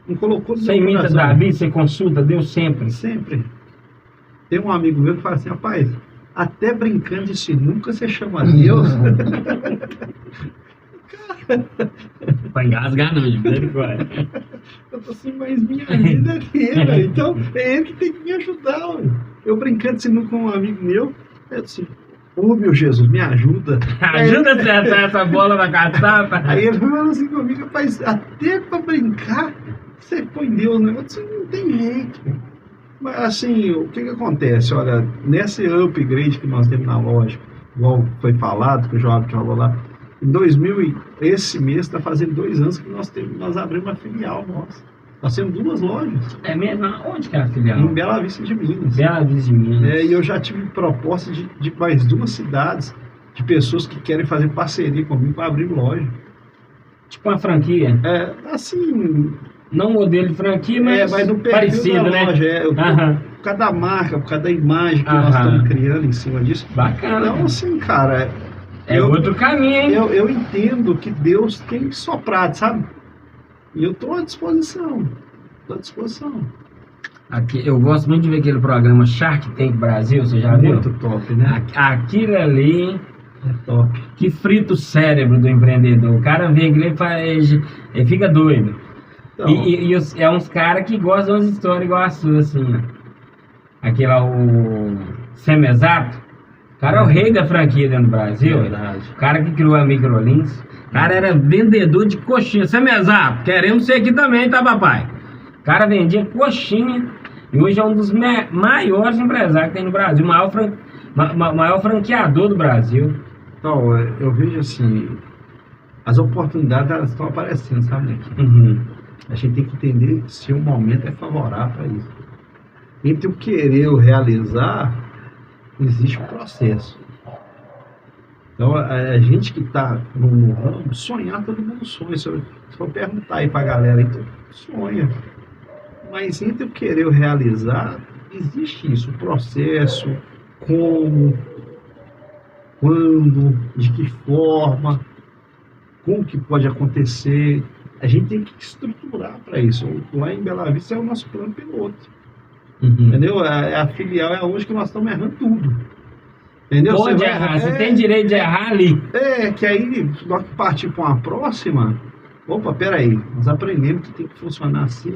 não colocou no Você meu imita coração. Davi, você consulta Deus sempre? Sempre. Tem um amigo meu que fala assim: rapaz, até brincando de sinuca você chama Deus. Vai engasgar não, de misericórdia. Eu tô assim, mas minha vida é dele, então é ele que tem que me ajudar. Ué. Eu brincando de sinuca com um amigo meu, eu disse: ô meu Jesus, me ajuda. Ajuda a acertar essa bola na caçapa. Aí ele falou assim comigo: rapaz, até pra brincar você põe Deus no negócio, não tem jeito. Mas assim, o que acontece? Olha, nesse upgrade que nós temos na loja, igual foi falado, que o Joab falou lá, esse mês está fazendo 2 anos que nós abrimos uma filial nossa. Nós temos 2 lojas. É mesmo? Onde que é a filial? Em Bela Vista de Minas. Bela Vista de Minas. E eu já tive proposta de mais 2 cidades, de pessoas que querem fazer parceria comigo para abrir loja. Tipo uma franquia. Assim... Não modelo de franquia, mas no perfil parecido, da né? loja. Por cada marca, por cada imagem que nós estamos criando em cima disso. Bacana. Então, assim, cara... outro caminho, hein? Eu entendo que Deus tem que soprar, sabe? E eu estou à disposição. Aqui, eu gosto muito de ver aquele programa Shark Tank Brasil, você já viu? Muito top, né? Aquilo ali é top. Que frita o cérebro do empreendedor. O cara vê aquilo ele fica doido. Então, é uns caras que gostam de umas histórias igual a sua, assim, ó. Aquele lá, o Semesato. O cara é o rei da franquia dentro do Brasil. Verdade. O cara que criou a Microlins. O cara era vendedor de coxinha. Semesato, queremos ser aqui também, tá, papai? O cara vendia coxinha. E hoje é um dos maiores empresários que tem no Brasil. Maior franqueador do Brasil. Então, eu vejo assim... As oportunidades, elas estão aparecendo, sabe, né? A gente tem que entender se o momento é favorável para isso. Entre o querer e o realizar, existe um processo. Então, a gente que está no ramo, sonhar, todo mundo sonha. Se eu perguntar aí para a galera, então, sonha. Mas entre o querer e o realizar, existe isso, o processo, como, quando, de que forma, como que pode acontecer. A gente tem que estruturar para isso. Lá em Bela Vista é o nosso plano piloto. Entendeu? A filial é onde que nós estamos errando tudo. Entendeu? Pode errar, você tem direito de errar ali. Que aí, nós que partir para uma próxima, opa, peraí, nós aprendemos que tem que funcionar assim.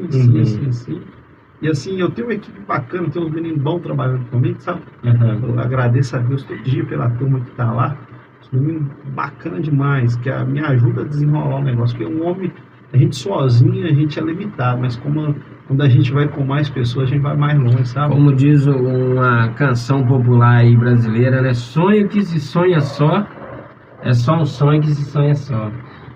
E assim, eu tenho uma equipe bacana, tenho uns meninos bons trabalhando comigo, sabe? Eu agradeço a Deus todo dia pela turma que está lá. Os meninos bacana demais, que me ajuda a desenrolar o negócio. Porque um homem, a gente sozinho, a gente é limitado, mas quando a gente vai com mais pessoas, a gente vai mais longe, sabe? Como diz uma canção popular aí brasileira, né? Sonho que se sonha só, é só um sonho que se sonha só.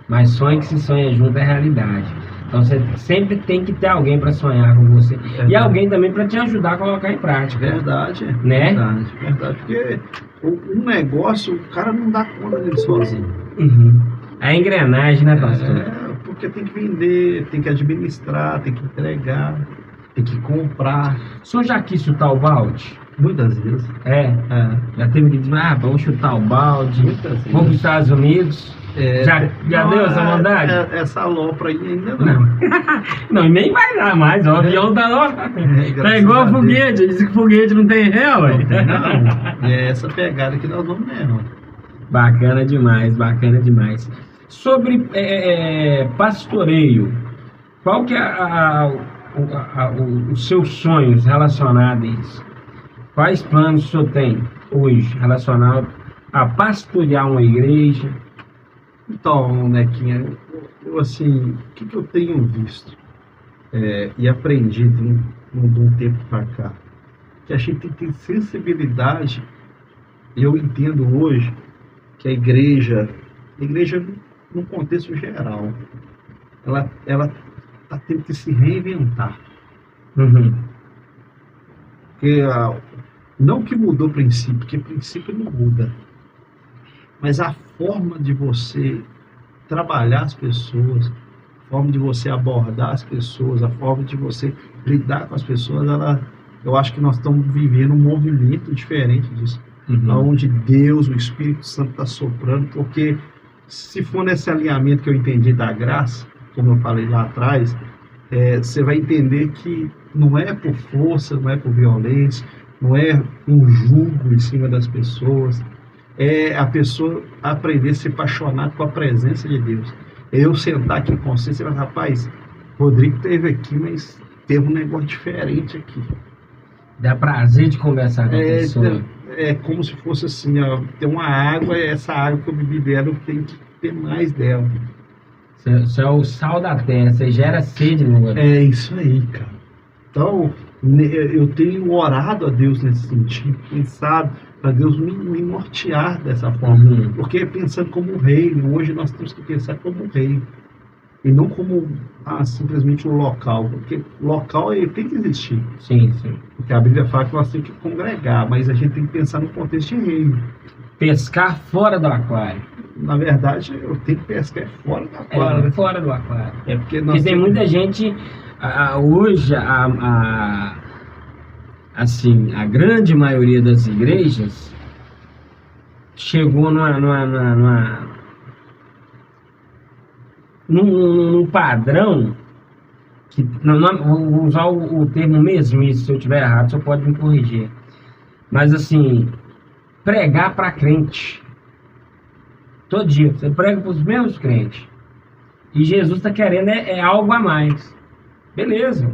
Mas sonho que se sonha junto é realidade. Então você sempre tem que ter alguém para sonhar com você. E alguém também para te ajudar a colocar em prática. Verdade. Né? Verdade. Porque um negócio, o cara não dá conta dele sozinho. A engrenagem, né, pastor? Porque tem que vender, tem que administrar, tem que entregar, tem que comprar. O senhor já quis chutar o balde? Muitas vezes. Já teve que dizer, vamos chutar o balde, vamos para os Estados Unidos. Já deu essa vontade? Essa alopra aí ainda não. Não, nem vai dar mais, o avião tá lá. Tá igual foguete, diz que foguete não tem ré, ué. Não, é essa pegada que nós vamos mesmo. Bacana demais. Sobre pastoreio, qual que é os seus sonhos relacionados a isso? Quais planos o senhor tem hoje relacionado a pastorear uma igreja? Então, Nequinha, eu assim, o que eu tenho visto e aprendido de um tempo para cá? Que a gente tem que ter sensibilidade, e eu entendo hoje que a igreja num contexto geral, ela está tendo que se reinventar. Porque não que mudou o princípio, porque o princípio não muda. Mas a forma de você trabalhar as pessoas, a forma de você abordar as pessoas, a forma de você lidar com as pessoas, eu acho que nós estamos vivendo um movimento diferente disso. Onde Deus, o Espírito Santo está soprando, porque se for nesse alinhamento que eu entendi da graça, como eu falei lá atrás, você vai entender que não é por força, não é por violência, não é um julgo em cima das pessoas, é a pessoa aprender a se apaixonar com a presença de Deus. Eu sentar aqui com você e falar, rapaz, Rodrigo esteve aqui, mas teve um negócio diferente aqui. Dá prazer de conversar com a pessoa. É como se fosse assim, tem uma água, essa água que eu bebi dela, eu tenho que ter mais dela. Você é o sal da terra, você gera sede no outro. É isso aí, cara. Então, eu tenho orado a Deus nesse sentido, pensado para Deus me nortear dessa forma. Porque pensando como um reino, hoje nós temos que pensar como um reino. E não como simplesmente um local. Porque local ele tem que existir. Sim. Porque a Bíblia fala que nós temos que congregar, mas a gente tem que pensar no contexto de reino. Pescar fora do aquário. na verdade, eu tenho que pescar fora do aquário, né? Fora do aquário. Porque Porque tem muita gente, hoje, assim, a grande maioria das igrejas chegou num padrão que, vou usar o termo mesmice, se eu estiver errado, você pode me corrigir. Mas assim, pregar para crente. Todo dia, você prega para os mesmos crentes. E Jesus está querendo algo a mais. Beleza,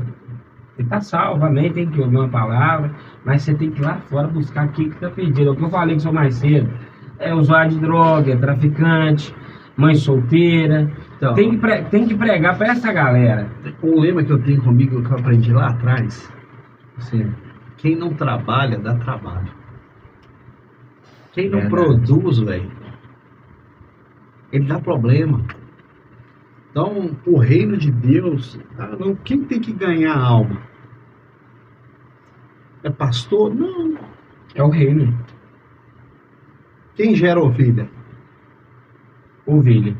você está salvo, amém, tem que ouvir uma palavra, mas você tem que ir lá fora buscar aquilo que está pedindo. É o que eu falei com você mais cedo. É usuário de droga, é traficante, mãe solteira. Então, tem que pregar para essa galera. Um lema que eu tenho comigo, que eu aprendi lá atrás, assim, quem não trabalha, dá trabalho. Quem não produz, velho, ele dá problema. Então, o reino de Deus, quem tem que ganhar a alma? É pastor? Não. É o reino. Quem gera ovelha? Ovelha.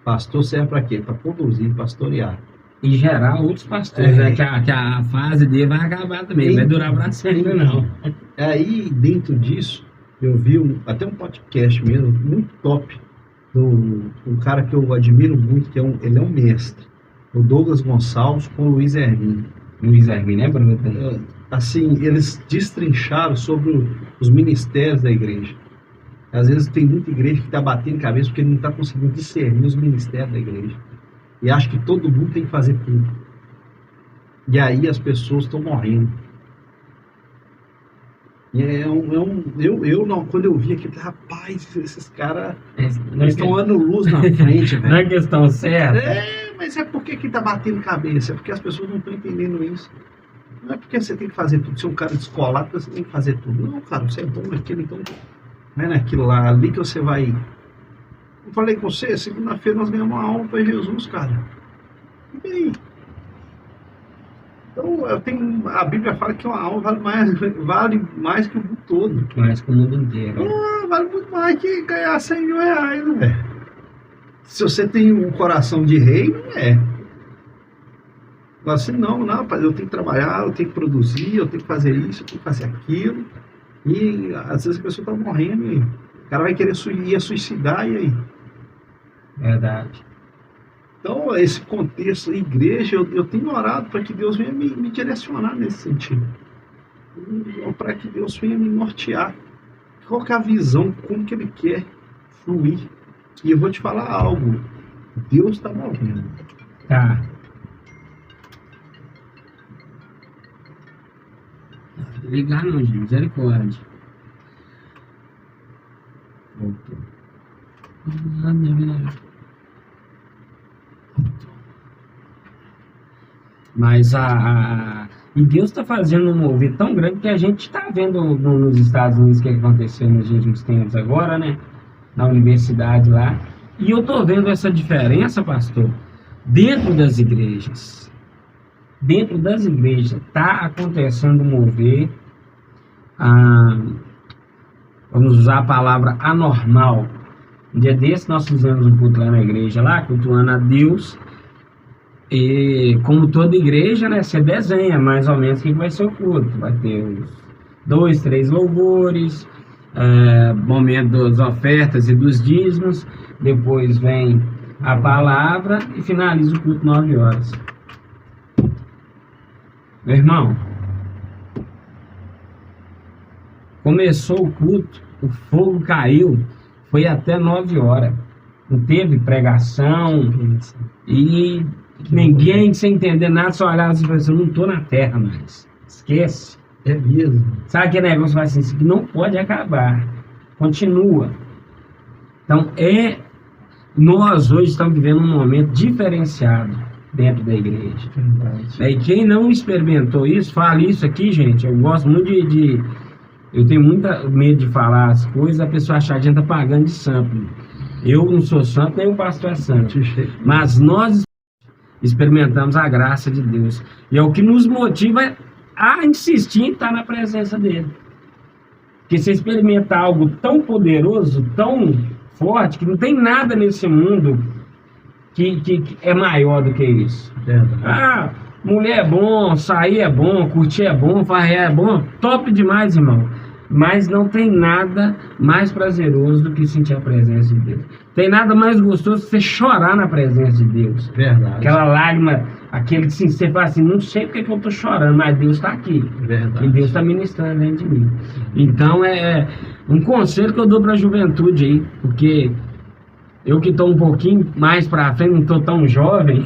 Pastor serve para quê? Para produzir, pastorear. E gerar outros pastores, né? Que a fase dele vai acabar também, não vai durar para sempre, não. Aí, dentro disso, eu vi até um podcast mesmo, muito top, um cara que eu admiro muito, ele é um mestre, o Douglas Gonçalves com o Luiz Hermínio. Luiz Hermínio, né, Bruno? Assim, eles destrincharam sobre os ministérios da igreja. Às vezes tem muita igreja que está batendo cabeça porque não está conseguindo discernir os ministérios da igreja. E acha que todo mundo tem que fazer tudo. E aí as pessoas estão morrendo. E eu não, quando eu vi aquilo, rapaz, esses caras estão ano-luz na frente, velho. Não é questão certa. Mas é porque que tá batendo cabeça, é porque as pessoas não estão entendendo isso. Não é porque você tem que fazer tudo, você é um cara descolado, você tem que fazer tudo. Não, cara, você é bom naquilo, então vai naquilo lá, ali que você vai. Eu falei com você, segunda-feira nós ganhamos uma aula para Jesus, cara. E aí? Então, a Bíblia fala que uma alma vale mais que o mundo todo. Mais que o mundo inteiro. Vale muito mais que ganhar 100 mil reais, não é? Se você tem um coração de rei, não é. Fala assim, não, rapaz, eu tenho que trabalhar, eu tenho que produzir, eu tenho que fazer isso, eu tenho que fazer aquilo. E às vezes a pessoa está morrendo e o cara vai querer ir a suicidar, e aí? Verdade. Então, esse contexto, igreja, eu tenho orado para que Deus venha me direcionar nesse sentido. Para que Deus venha me nortear. Qual que é a visão, como que Ele quer fluir. E eu vou te falar algo. Deus está movendo. Tá. Ligar não, gente. Misericórdia. Voltou. Mas e Deus está fazendo um mover tão grande que a gente está vendo nos Estados Unidos o que aconteceu nos últimos tempos agora, né? Na universidade lá. E eu tô vendo essa diferença, pastor, dentro das igrejas. Dentro das igrejas está acontecendo um mover, vamos usar a palavra anormal. Um dia desse nós fizemos um culto lá na igreja, lá, cultuando a Deus. E como toda igreja, né, você desenha mais ou menos o que vai ser o culto. Vai ter uns 2, 3 louvores, momento das ofertas e dos dízimos, depois vem a palavra e finaliza o culto 9 horas. Meu irmão, começou o culto, o fogo caiu, foi até 9 horas. Não teve pregação e ninguém sem entender nada, só olhava assim e falava assim, eu não estou na terra mais. Esquece. É mesmo. Sabe aquele negócio assim, isso que não pode acabar. Continua. Então, nós hoje estamos vivendo um momento diferenciado dentro da igreja. E quem não experimentou isso, fala isso aqui, gente. Eu gosto muito eu tenho muito medo de falar as coisas, a pessoa achar que a gente está pagando de santo. Eu não sou santo, nem o pastor é santo. Mas nós experimentamos a graça de Deus. E é o que nos motiva a insistir em estar na presença dele. Porque você experimentar algo tão poderoso, tão forte que não tem nada nesse mundo que é maior do que isso. Ah, mulher é bom, sair é bom, curtir é bom, farrear é bom, top demais, irmão. Mas não tem nada mais prazeroso do que sentir a presença de Deus. Tem nada mais gostoso que você chorar na presença de Deus. Verdade. Aquela lágrima, aquele que você fala assim, não sei porque que eu estou chorando, mas Deus está aqui. Verdade. E Deus está ministrando dentro de mim. Então é um conselho que eu dou para a juventude aí, porque eu que estou um pouquinho mais para frente, não estou tão jovem,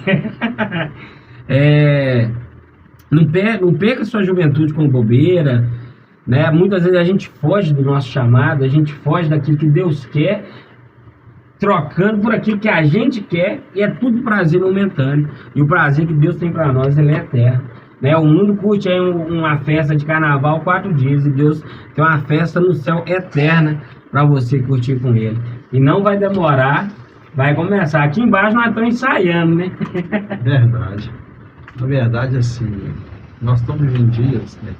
não perca sua juventude com bobeira, né? Muitas vezes a gente foge do nosso chamado, a gente foge daquilo que Deus quer, trocando por aquilo que a gente quer, e é tudo prazer momentâneo. E o prazer que Deus tem para nós, ele é eterno. Né? O mundo curte aí uma festa de carnaval 4 dias, e Deus tem uma festa no céu eterna para você curtir com Ele. E não vai demorar, vai começar. Aqui embaixo nós estamos ensaiando, né? Verdade. Na verdade, assim, nós estamos vivendo dias, né,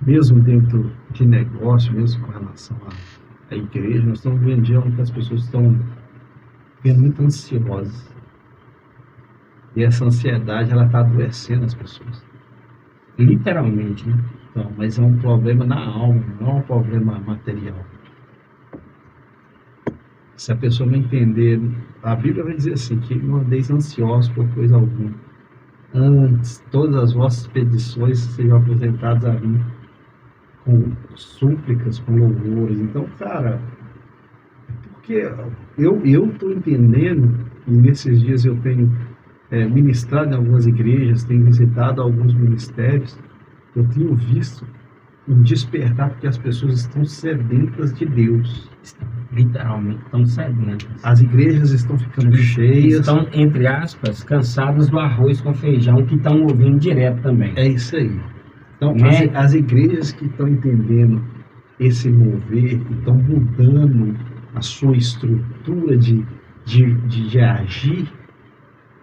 mesmo dentro de negócio, mesmo com relação à igreja, nós estamos vivendo dias onde as pessoas estão ficando muito ansiosas. E essa ansiedade, ela está adoecendo as pessoas. Literalmente, né? Então, mas é um problema na alma, não é um problema material. Se a pessoa não entender, a Bíblia vai dizer assim, que não andeis ansiosos por coisa alguma. Antes, todas as vossas petições sejam apresentadas a mim com súplicas, com louvores. Então, cara, porque eu estou entendendo, e nesses dias eu tenho ministrado em algumas igrejas, tenho visitado alguns ministérios, eu tenho visto um despertar, porque as pessoas estão sedentas de Deus. Literalmente, estão sedentas. As igrejas estão ficando cheias. Estão, entre aspas, cansadas do arroz com feijão, que estão ouvindo direto também. É isso aí. Então, né? as igrejas que estão entendendo esse mover, estão mudando a sua estrutura de agir,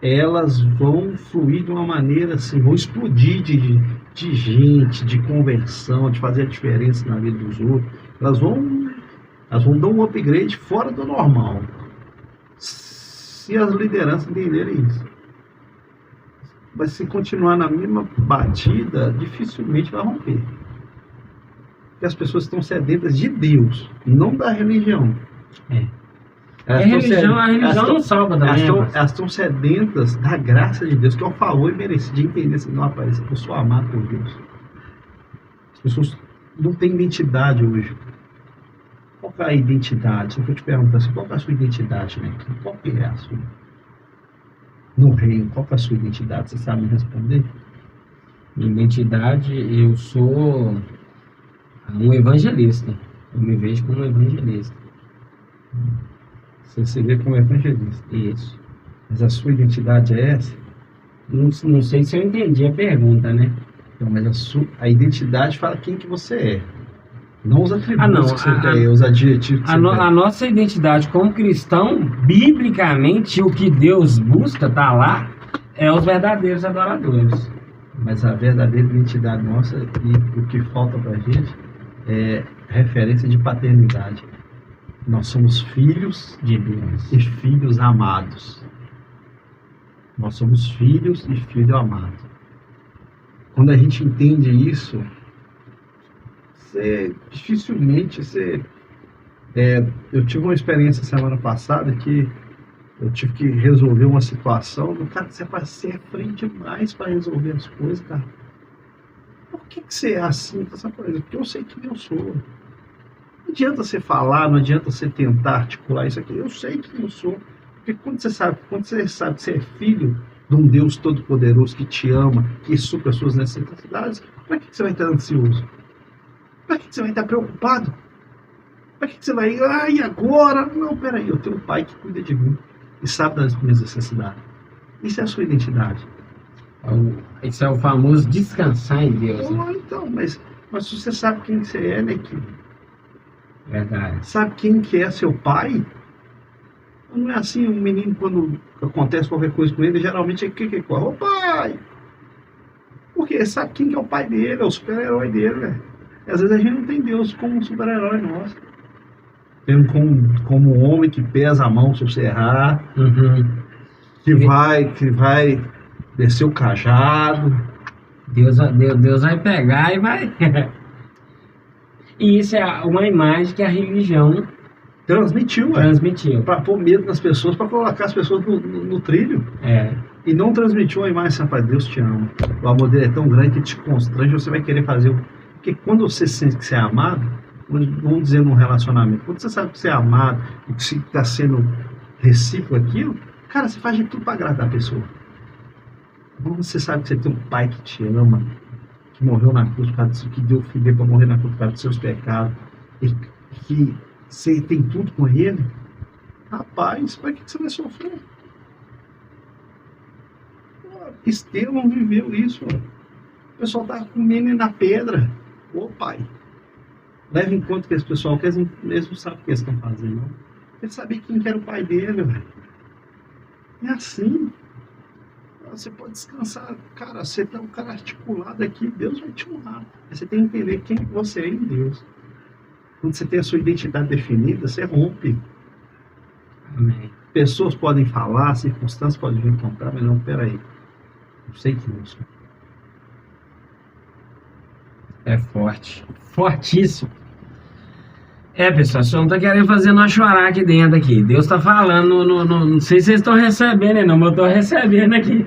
elas vão fluir de uma maneira assim, vão explodir de gente, de conversão, de fazer a diferença na vida dos outros. Elas vão dar um upgrade fora do normal, se as lideranças entenderem isso. Mas se continuar na mesma batida, dificilmente vai romper. Porque as pessoas estão sedentas de Deus, não da religião. A religião não salva também. Elas estão sedentas da graça de Deus, que é o favor e merecido de entender se não aparecer. Eu sou amado por Deus. As pessoas não têm identidade hoje. Qual é a identidade? Se eu te perguntar assim, qual é a sua identidade, né? Qual é a sua? No reino, qual é a sua identidade? Você sabe me responder? Minha identidade, eu sou um evangelista. Eu me vejo como um evangelista. Você se vê como evangelista. Isso. Mas a sua identidade é essa? Não sei se eu entendi a pergunta, né? Então, mas a identidade fala quem que você é. Não os atributos que você tem, os adjetivos que você tem. A nossa identidade como cristão, biblicamente, o que Deus busca, tá lá, é os verdadeiros adoradores. Mas a verdadeira identidade nossa, e o que falta pra gente, é referência de paternidade. Nós somos filhos de Deus e filhos amados. Nós somos filhos e filho amado. Quando a gente entende isso, dificilmente eu tive uma experiência semana passada que eu tive que resolver uma situação. Cara, você é frente demais para resolver as coisas, cara. Por que você é assim com essa coisa? Porque eu sei quem eu sou. Não adianta você falar, não adianta você tentar articular isso aqui. Eu sei quem eu sou. Porque quando você sabe que você é filho de um Deus todo-poderoso que te ama, que supra as suas necessidades, para que você vai estar ansioso? Para que você vai estar preocupado? Para que você vai... e agora? Não, peraí, eu tenho um pai que cuida de mim e sabe das minhas necessidades. Isso é a sua identidade. Isso é o famoso descansar em Deus. Né? Então, mas se você sabe quem você é, né, que verdade. Sabe quem que é seu pai? Não é assim, um menino, quando acontece qualquer coisa com ele, geralmente é o que corre? O pai! Porque sabe quem que é o pai dele, é o super-herói dele, né? E às vezes a gente não tem Deus como um super-herói nosso. Tem como um homem que pesa a mão se você errar, que vai descer o cajado. Deus vai pegar e vai. E isso é uma imagem que a religião Transmitiu. Para pôr medo nas pessoas, para colocar as pessoas no trilho. E não transmitiu a imagem assim, rapaz, Deus te ama. O amor dele é tão grande que te constrange, você vai querer fazer. Porque quando você sente que você é amado, vamos dizer num relacionamento, quando você sabe que você é amado e que está sendo recíproco aquilo, cara, você faz de tudo para agradar a pessoa. Quando você sabe que você tem um pai que te ama, que morreu na cruz por causa disso, que deu o filho dele para morrer na cruz por causa dos seus pecados, e que você tem tudo com ele, rapaz, para que você vai sofrer? Estevão viveu isso. O pessoal está comendo na pedra. Ô pai, leva em conta que esse pessoal, que eles mesmo sabem o que eles estão fazendo, não? Ele sabia quem que era o pai dele, velho. É assim. Você pode descansar, cara, você tá um cara articulado aqui, Deus vai te honrar. Você tem que entender quem você é em Deus. Quando você tem a sua identidade definida, você rompe. Amém. Pessoas podem falar, circunstâncias podem vir contar, mas não, peraí. Eu sei que eu sou. É forte. Fortíssimo. Pessoal, só não tá querendo fazer nós chorar aqui dentro aqui. Deus tá falando, não sei se vocês estão recebendo, não, mas eu tô recebendo aqui.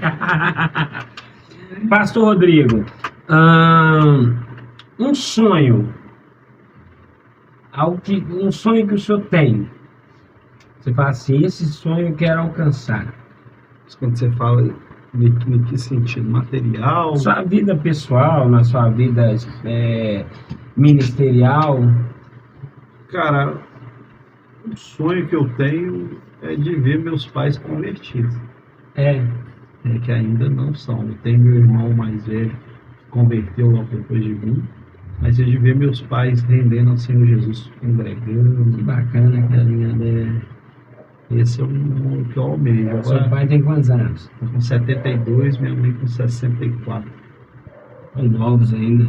Pastor Rodrigo, um sonho, um sonho que o senhor tem. Você fala assim, esse sonho eu quero alcançar. Quando você fala em que sentido? Material? Sua vida pessoal, na sua vida ministerial. Cara, o sonho que eu tenho é de ver meus pais convertidos. Que ainda não são. Eu tenho meu irmão mais velho que converteu logo depois de mim. Mas é de ver meus pais rendendo ao Senhor Jesus, congregando. Que bacana, cara. Esse é o que eu almejo. Seu pai tem quantos anos? Com 72, minha mãe com 64. São novos ainda.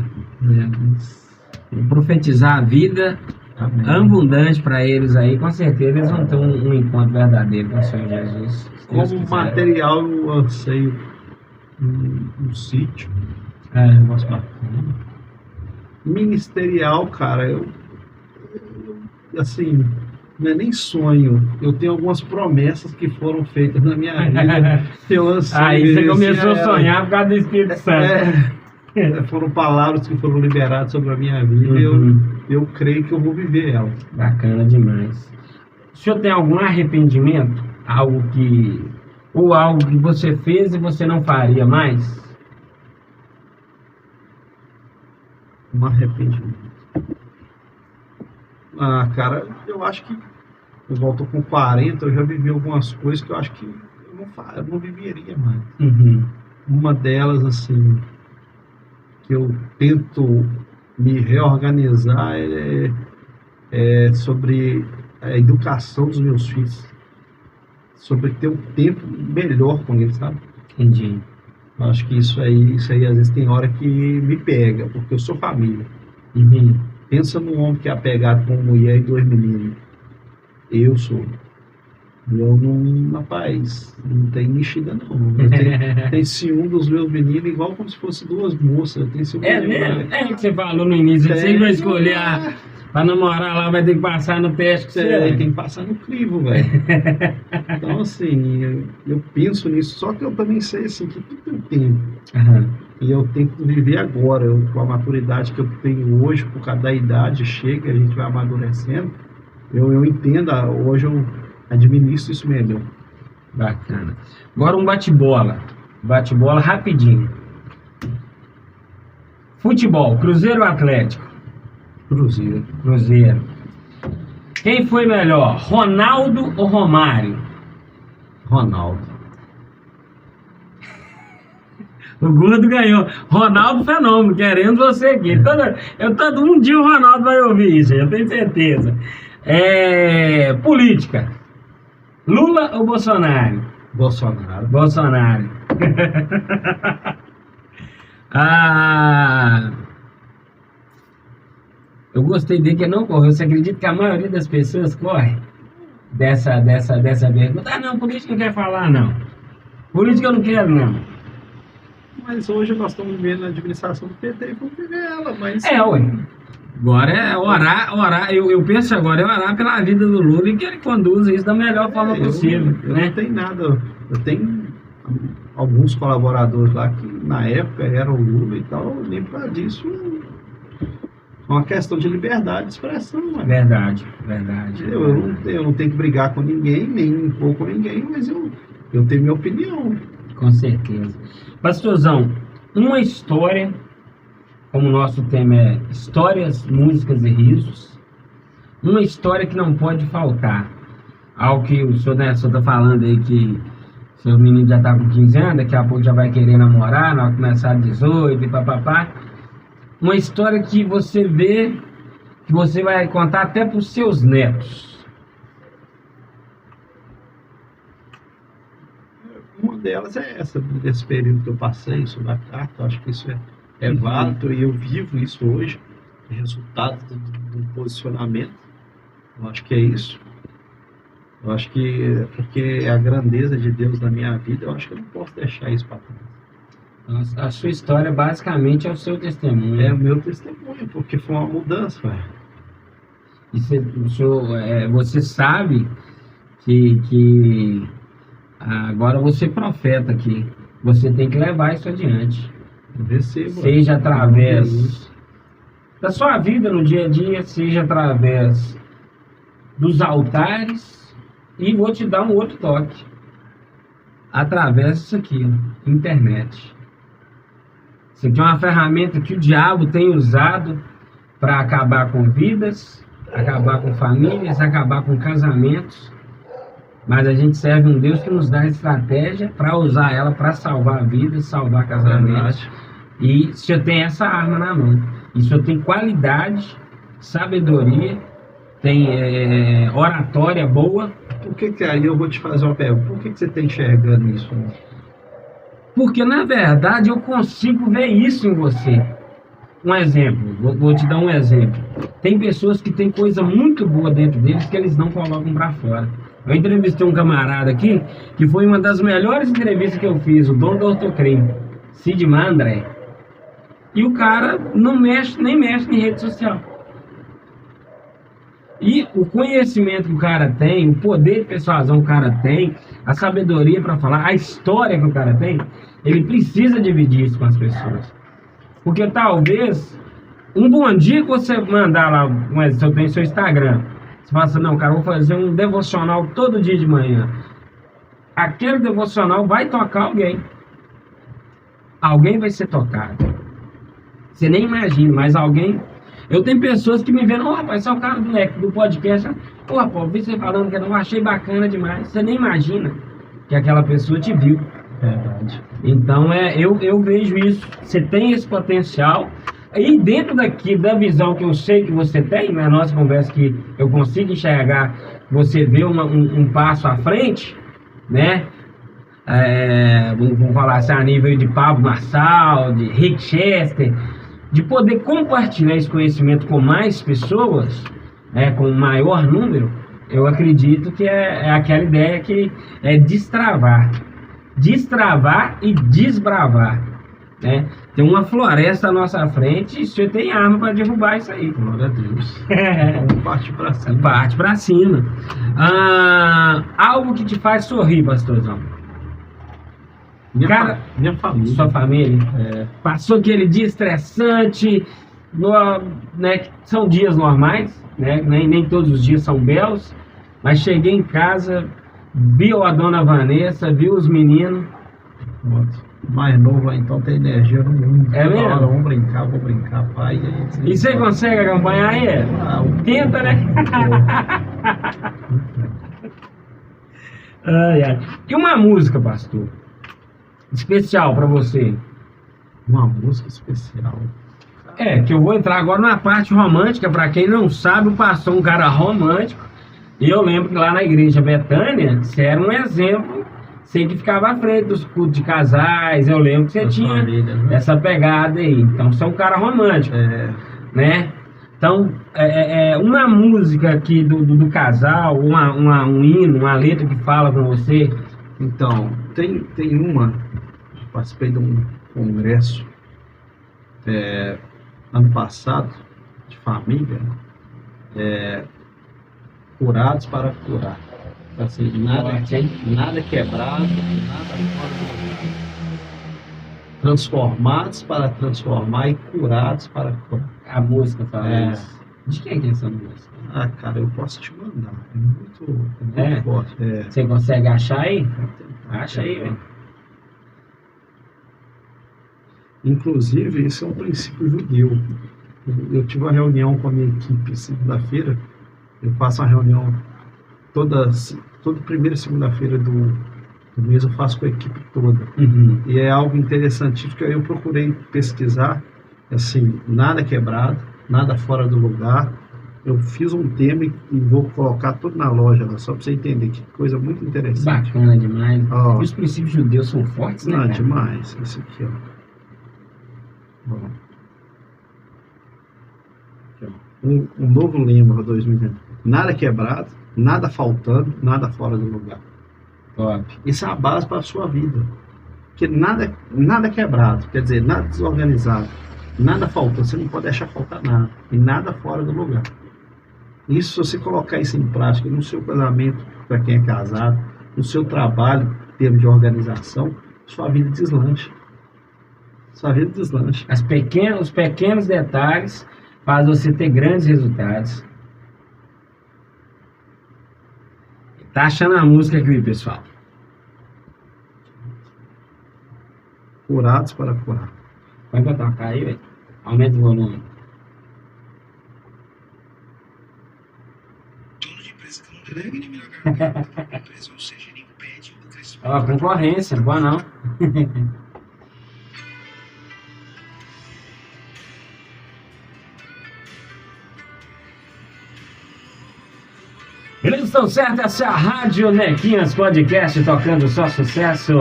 Vou profetizar a vida. Amém. Abundante para eles aí, com certeza eles vão ter um encontro verdadeiro com o Senhor Jesus. Como material, eu anseio um sítio. Nossa, bacana. Ministerial, cara, eu assim, não é nem sonho. Eu tenho algumas promessas que foram feitas na minha vida. Eu anseio. Aí você começou a sonhar por causa do Espírito Santo. Foram palavras que foram liberadas sobre a minha vida. Eu creio que eu vou viver ela. Bacana demais. O senhor tem algum arrependimento? Algo que você fez e você não faria mais? Um arrependimento. Cara, eu acho que eu volto com 40, eu já vivi algumas coisas que eu acho que eu não viveria mais. Uma delas, assim, que eu tento me reorganizar é sobre a educação dos meus filhos, sobre ter um tempo melhor com eles, sabe? Entendi. Eu acho que isso aí às vezes tem hora que me pega, porque eu sou família. Pensa num homem que é apegado com uma mulher e 2 meninos. Eu sou. Eu não, rapaz, não tem mexida não. Eu tenho ciúme dos meus meninos igual como se fosse 2 moças. Eu tenho ciúme mesmo? Que você falou no início, você vai escolher pra namorar lá, vai ter que passar no teste. Tem que passar no crivo, velho. Então, assim, eu penso nisso, só que eu também sei assim, que tudo tem tempo. E eu tenho que viver agora. Com a maturidade que eu tenho hoje, por causa da idade, chega, a gente vai amadurecendo. Eu entendo, hoje eu administro isso melhor. Bacana. Agora um bate-bola. Bate-bola rapidinho. Futebol, Cruzeiro ou Atlético? Cruzeiro. Quem foi melhor, Ronaldo ou Romário? Ronaldo. O Gordo ganhou. Ronaldo fenômeno, querendo você aqui. Um dia o Ronaldo vai ouvir isso, eu tenho certeza. Política. Lula ou Bolsonaro? Bolsonaro. Eu gostei dele que ele não correu. Você acredita que a maioria das pessoas corre dessa pergunta? Ah, não, política não quer falar, não. Política eu não quero, não. Mas hoje nós estamos vivendo a administração do PT e vamos viver ela, mas... Ué. Agora é orar. Eu penso agora é orar pela vida do Lula e que ele conduza isso da melhor forma possível. Eu né? não tenho nada. Eu tenho alguns colaboradores lá que na época eram o Lula e tal, nem para disso. É uma questão de liberdade de expressão. Né? Verdade. Eu não tenho que brigar com ninguém, nem um pouco com ninguém, mas eu tenho minha opinião. Com certeza. Pastorzão, uma história, como o nosso tema é histórias, músicas e risos, uma história que não pode faltar. Algo que o senhor está falando aí que seu menino já está com 15 anos, daqui a pouco já vai querer namorar, vai começar 18 e papapá. Uma história que você vê, que você vai contar até para os seus netos. Uma delas é essa, desse período que eu passei sobre a carta. Eu acho que isso é válido e eu vivo isso hoje, resultado do posicionamento. Eu acho que é isso. Eu acho que, porque é a grandeza de Deus na minha vida, eu acho que eu não posso deixar isso para trás. A sua história basicamente é o seu testemunho. É o meu testemunho, porque foi uma mudança, velho. E você sabe que agora você profeta aqui. Você tem que levar isso adiante. Eu recebo. Seja através da sua vida no dia a dia, seja através dos altares. E vou te dar um outro toque. Através disso aqui, internet. Isso aqui é uma ferramenta que o diabo tem usado para acabar com vidas, acabar com famílias, acabar com casamentos. Mas a gente serve um Deus que nos dá estratégia para usar ela para salvar vidas, salvar casamentos. E o senhor tem essa arma na mão. E o senhor tem qualidade, sabedoria, tem oratória boa. Por que aí eu vou te fazer uma pergunta? Por que você está enxergando isso? Porque, na verdade, eu consigo ver isso em você. Um exemplo, vou te dar um exemplo. Tem pessoas que têm coisa muito boa dentro deles que eles não colocam para fora. Eu entrevistei um camarada aqui, que foi uma das melhores entrevistas que eu fiz, o dono do Ortocrim, Sidmar André. E o cara não mexe, nem mexe em rede social. E o conhecimento que o cara tem, o poder de persuasão que o cara tem, a sabedoria para falar, a história que o cara tem, ele precisa dividir isso com as pessoas. Porque talvez, um bom dia que você mandar lá, se eu tenho seu Instagram, você fala assim, não, cara, eu vou fazer um devocional todo dia de manhã. Aquele devocional vai tocar alguém. Alguém vai ser tocado. Você nem imagina, mas alguém... Eu tenho pessoas que me veem, rapaz, você é o cara do podcast. Pô, vi você falando que eu não achei bacana demais. Você nem imagina que aquela pessoa te viu. Verdade. Então, eu vejo isso. Você tem esse potencial. E dentro daqui, da visão que eu sei que você tem, na nossa conversa que eu consigo enxergar, você vê um passo à frente, né? Vamos falar assim, a nível de Pablo Marçal, de Rick Chester, de poder compartilhar esse conhecimento com mais pessoas, com um maior número. Eu acredito que é aquela ideia que é destravar e desbravar, né? Tem uma floresta à nossa frente e você tem arma para derrubar isso aí. Glória a Deus. Vamos partir para cima. Parte para cima. Algo que te faz sorrir, pastorzão. Minha família. Sua família? Passou aquele dia estressante, né, são dias normais, né, nem todos os dias são belos, mas cheguei em casa, viu a dona Vanessa, viu os meninos. Mais novo lá, então tem energia no mundo. É mesmo? Hora, vamos brincar, pai. E você consegue acompanhar aí? Tenta, né? E uma música, pastor, especial para você? Uma música especial. Que eu vou entrar agora na parte romântica. Para quem não sabe, o pastor é um cara romântico. E eu lembro que lá na igreja Betânia, você era um exemplo. Você que ficava à frente dos cultos de casais. Eu lembro que você tinha essa pegada aí. Então você é um cara romântico, né? Então, uma música aqui do casal, um hino, uma letra que fala com você. Então, tem uma, participei de um congresso ano passado, de família, curados para curar. Assim, nada quebrado, nada fora do lugar. Transformados para transformar e curados para curar. A música fala isso. De quem é essa música? Ah, cara, eu posso te mandar. É muito forte. Você consegue achar aí? Acha aí, velho. Inclusive, esse é um princípio judeu. Eu tive uma reunião com a minha equipe segunda-feira. Eu faço uma reunião toda primeira segunda-feira do mês, eu faço com a equipe toda. Uhum. E é algo interessantíssimo que eu procurei pesquisar. Assim, nada quebrado, nada fora do lugar. Eu fiz um tema e vou colocar tudo na loja, só para você entender, que coisa muito interessante. Bacana demais. Os princípios judeus são fortes, né? Não, demais. Esse aqui, ó. Um novo lema para 2020. Nada quebrado, nada faltando, nada fora do lugar. Top. Isso é a base para a sua vida. Porque nada quebrado, quer dizer, nada desorganizado, nada faltando. Você não pode deixar faltar nada. E nada fora do lugar. Isso, se você colocar isso em prática no seu casamento, para quem é casado, no seu trabalho, em termos de organização, sua vida deslancha. Sua vida deslancha. Os pequenos detalhes fazem você ter grandes resultados. Tá achando a música aqui, pessoal? Curados para curar. Põe pra tocar aí, velho. Aumenta o volume. Ó, concorrência, boa não. Eles estão certos, essa é a Rádio Nequinhas Podcast, tocando só sucesso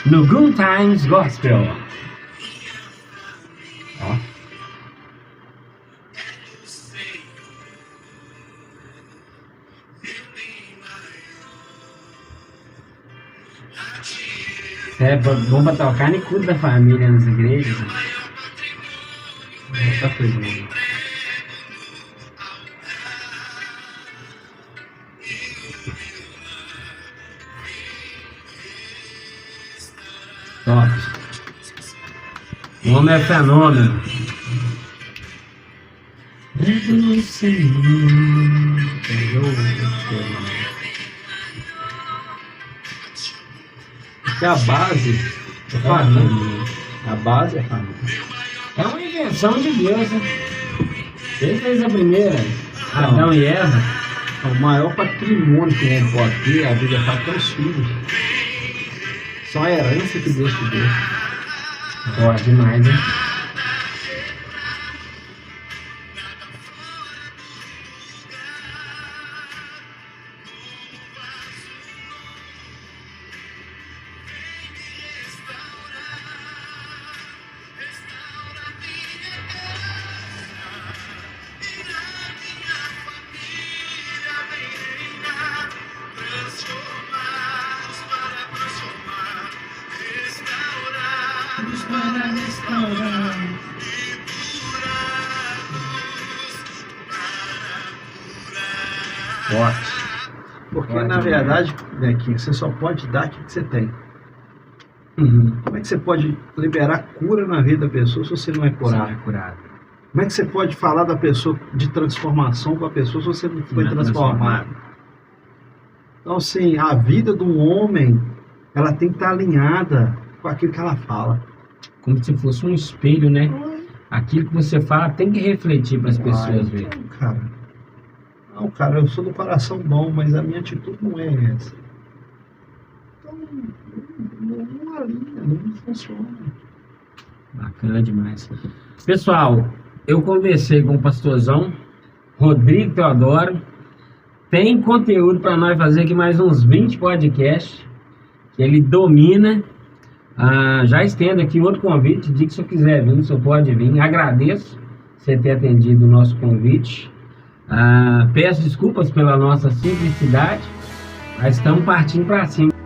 no Good Times Gospel. Ó. É bom pra tocar nem culto da família nas igrejas. Tá feliz. Top. O homem é fenômeno. Porque a base é família. A base é família. É uma invenção de Deus, né? Ele fez a primeira, Adão e Eva. O maior patrimônio que o homem pode ter, a Bíblia fala que é os filhos. Só a herança que Deus te deu. Pode demais, hein? Forte. Porque na verdade, né, que você só pode dar aquilo que você tem. Uhum. Como é que você pode liberar cura na vida da pessoa se você não é curado? Você não é curado. Como é que você pode falar da pessoa de transformação com a pessoa se você não foi transformado? Então, assim, a vida do homem, ela tem que estar alinhada com aquilo que ela fala. Como se fosse um espelho, né? Aquilo que você fala tem que refletir para as pessoas verem. Não, cara, eu sou do coração bom, mas a minha atitude não é essa. Então, não alinha, não funciona. Bacana demais. Pessoal, eu conversei com o pastorzão Rodrigo Teodoro. Tem conteúdo para nós fazer aqui mais uns 20 podcasts que ele domina. Já estendo aqui outro convite, diga que se eu quiser vir, se eu pode vir. Agradeço você ter atendido o nosso convite. Peço desculpas pela nossa simplicidade, mas estamos partindo para cima.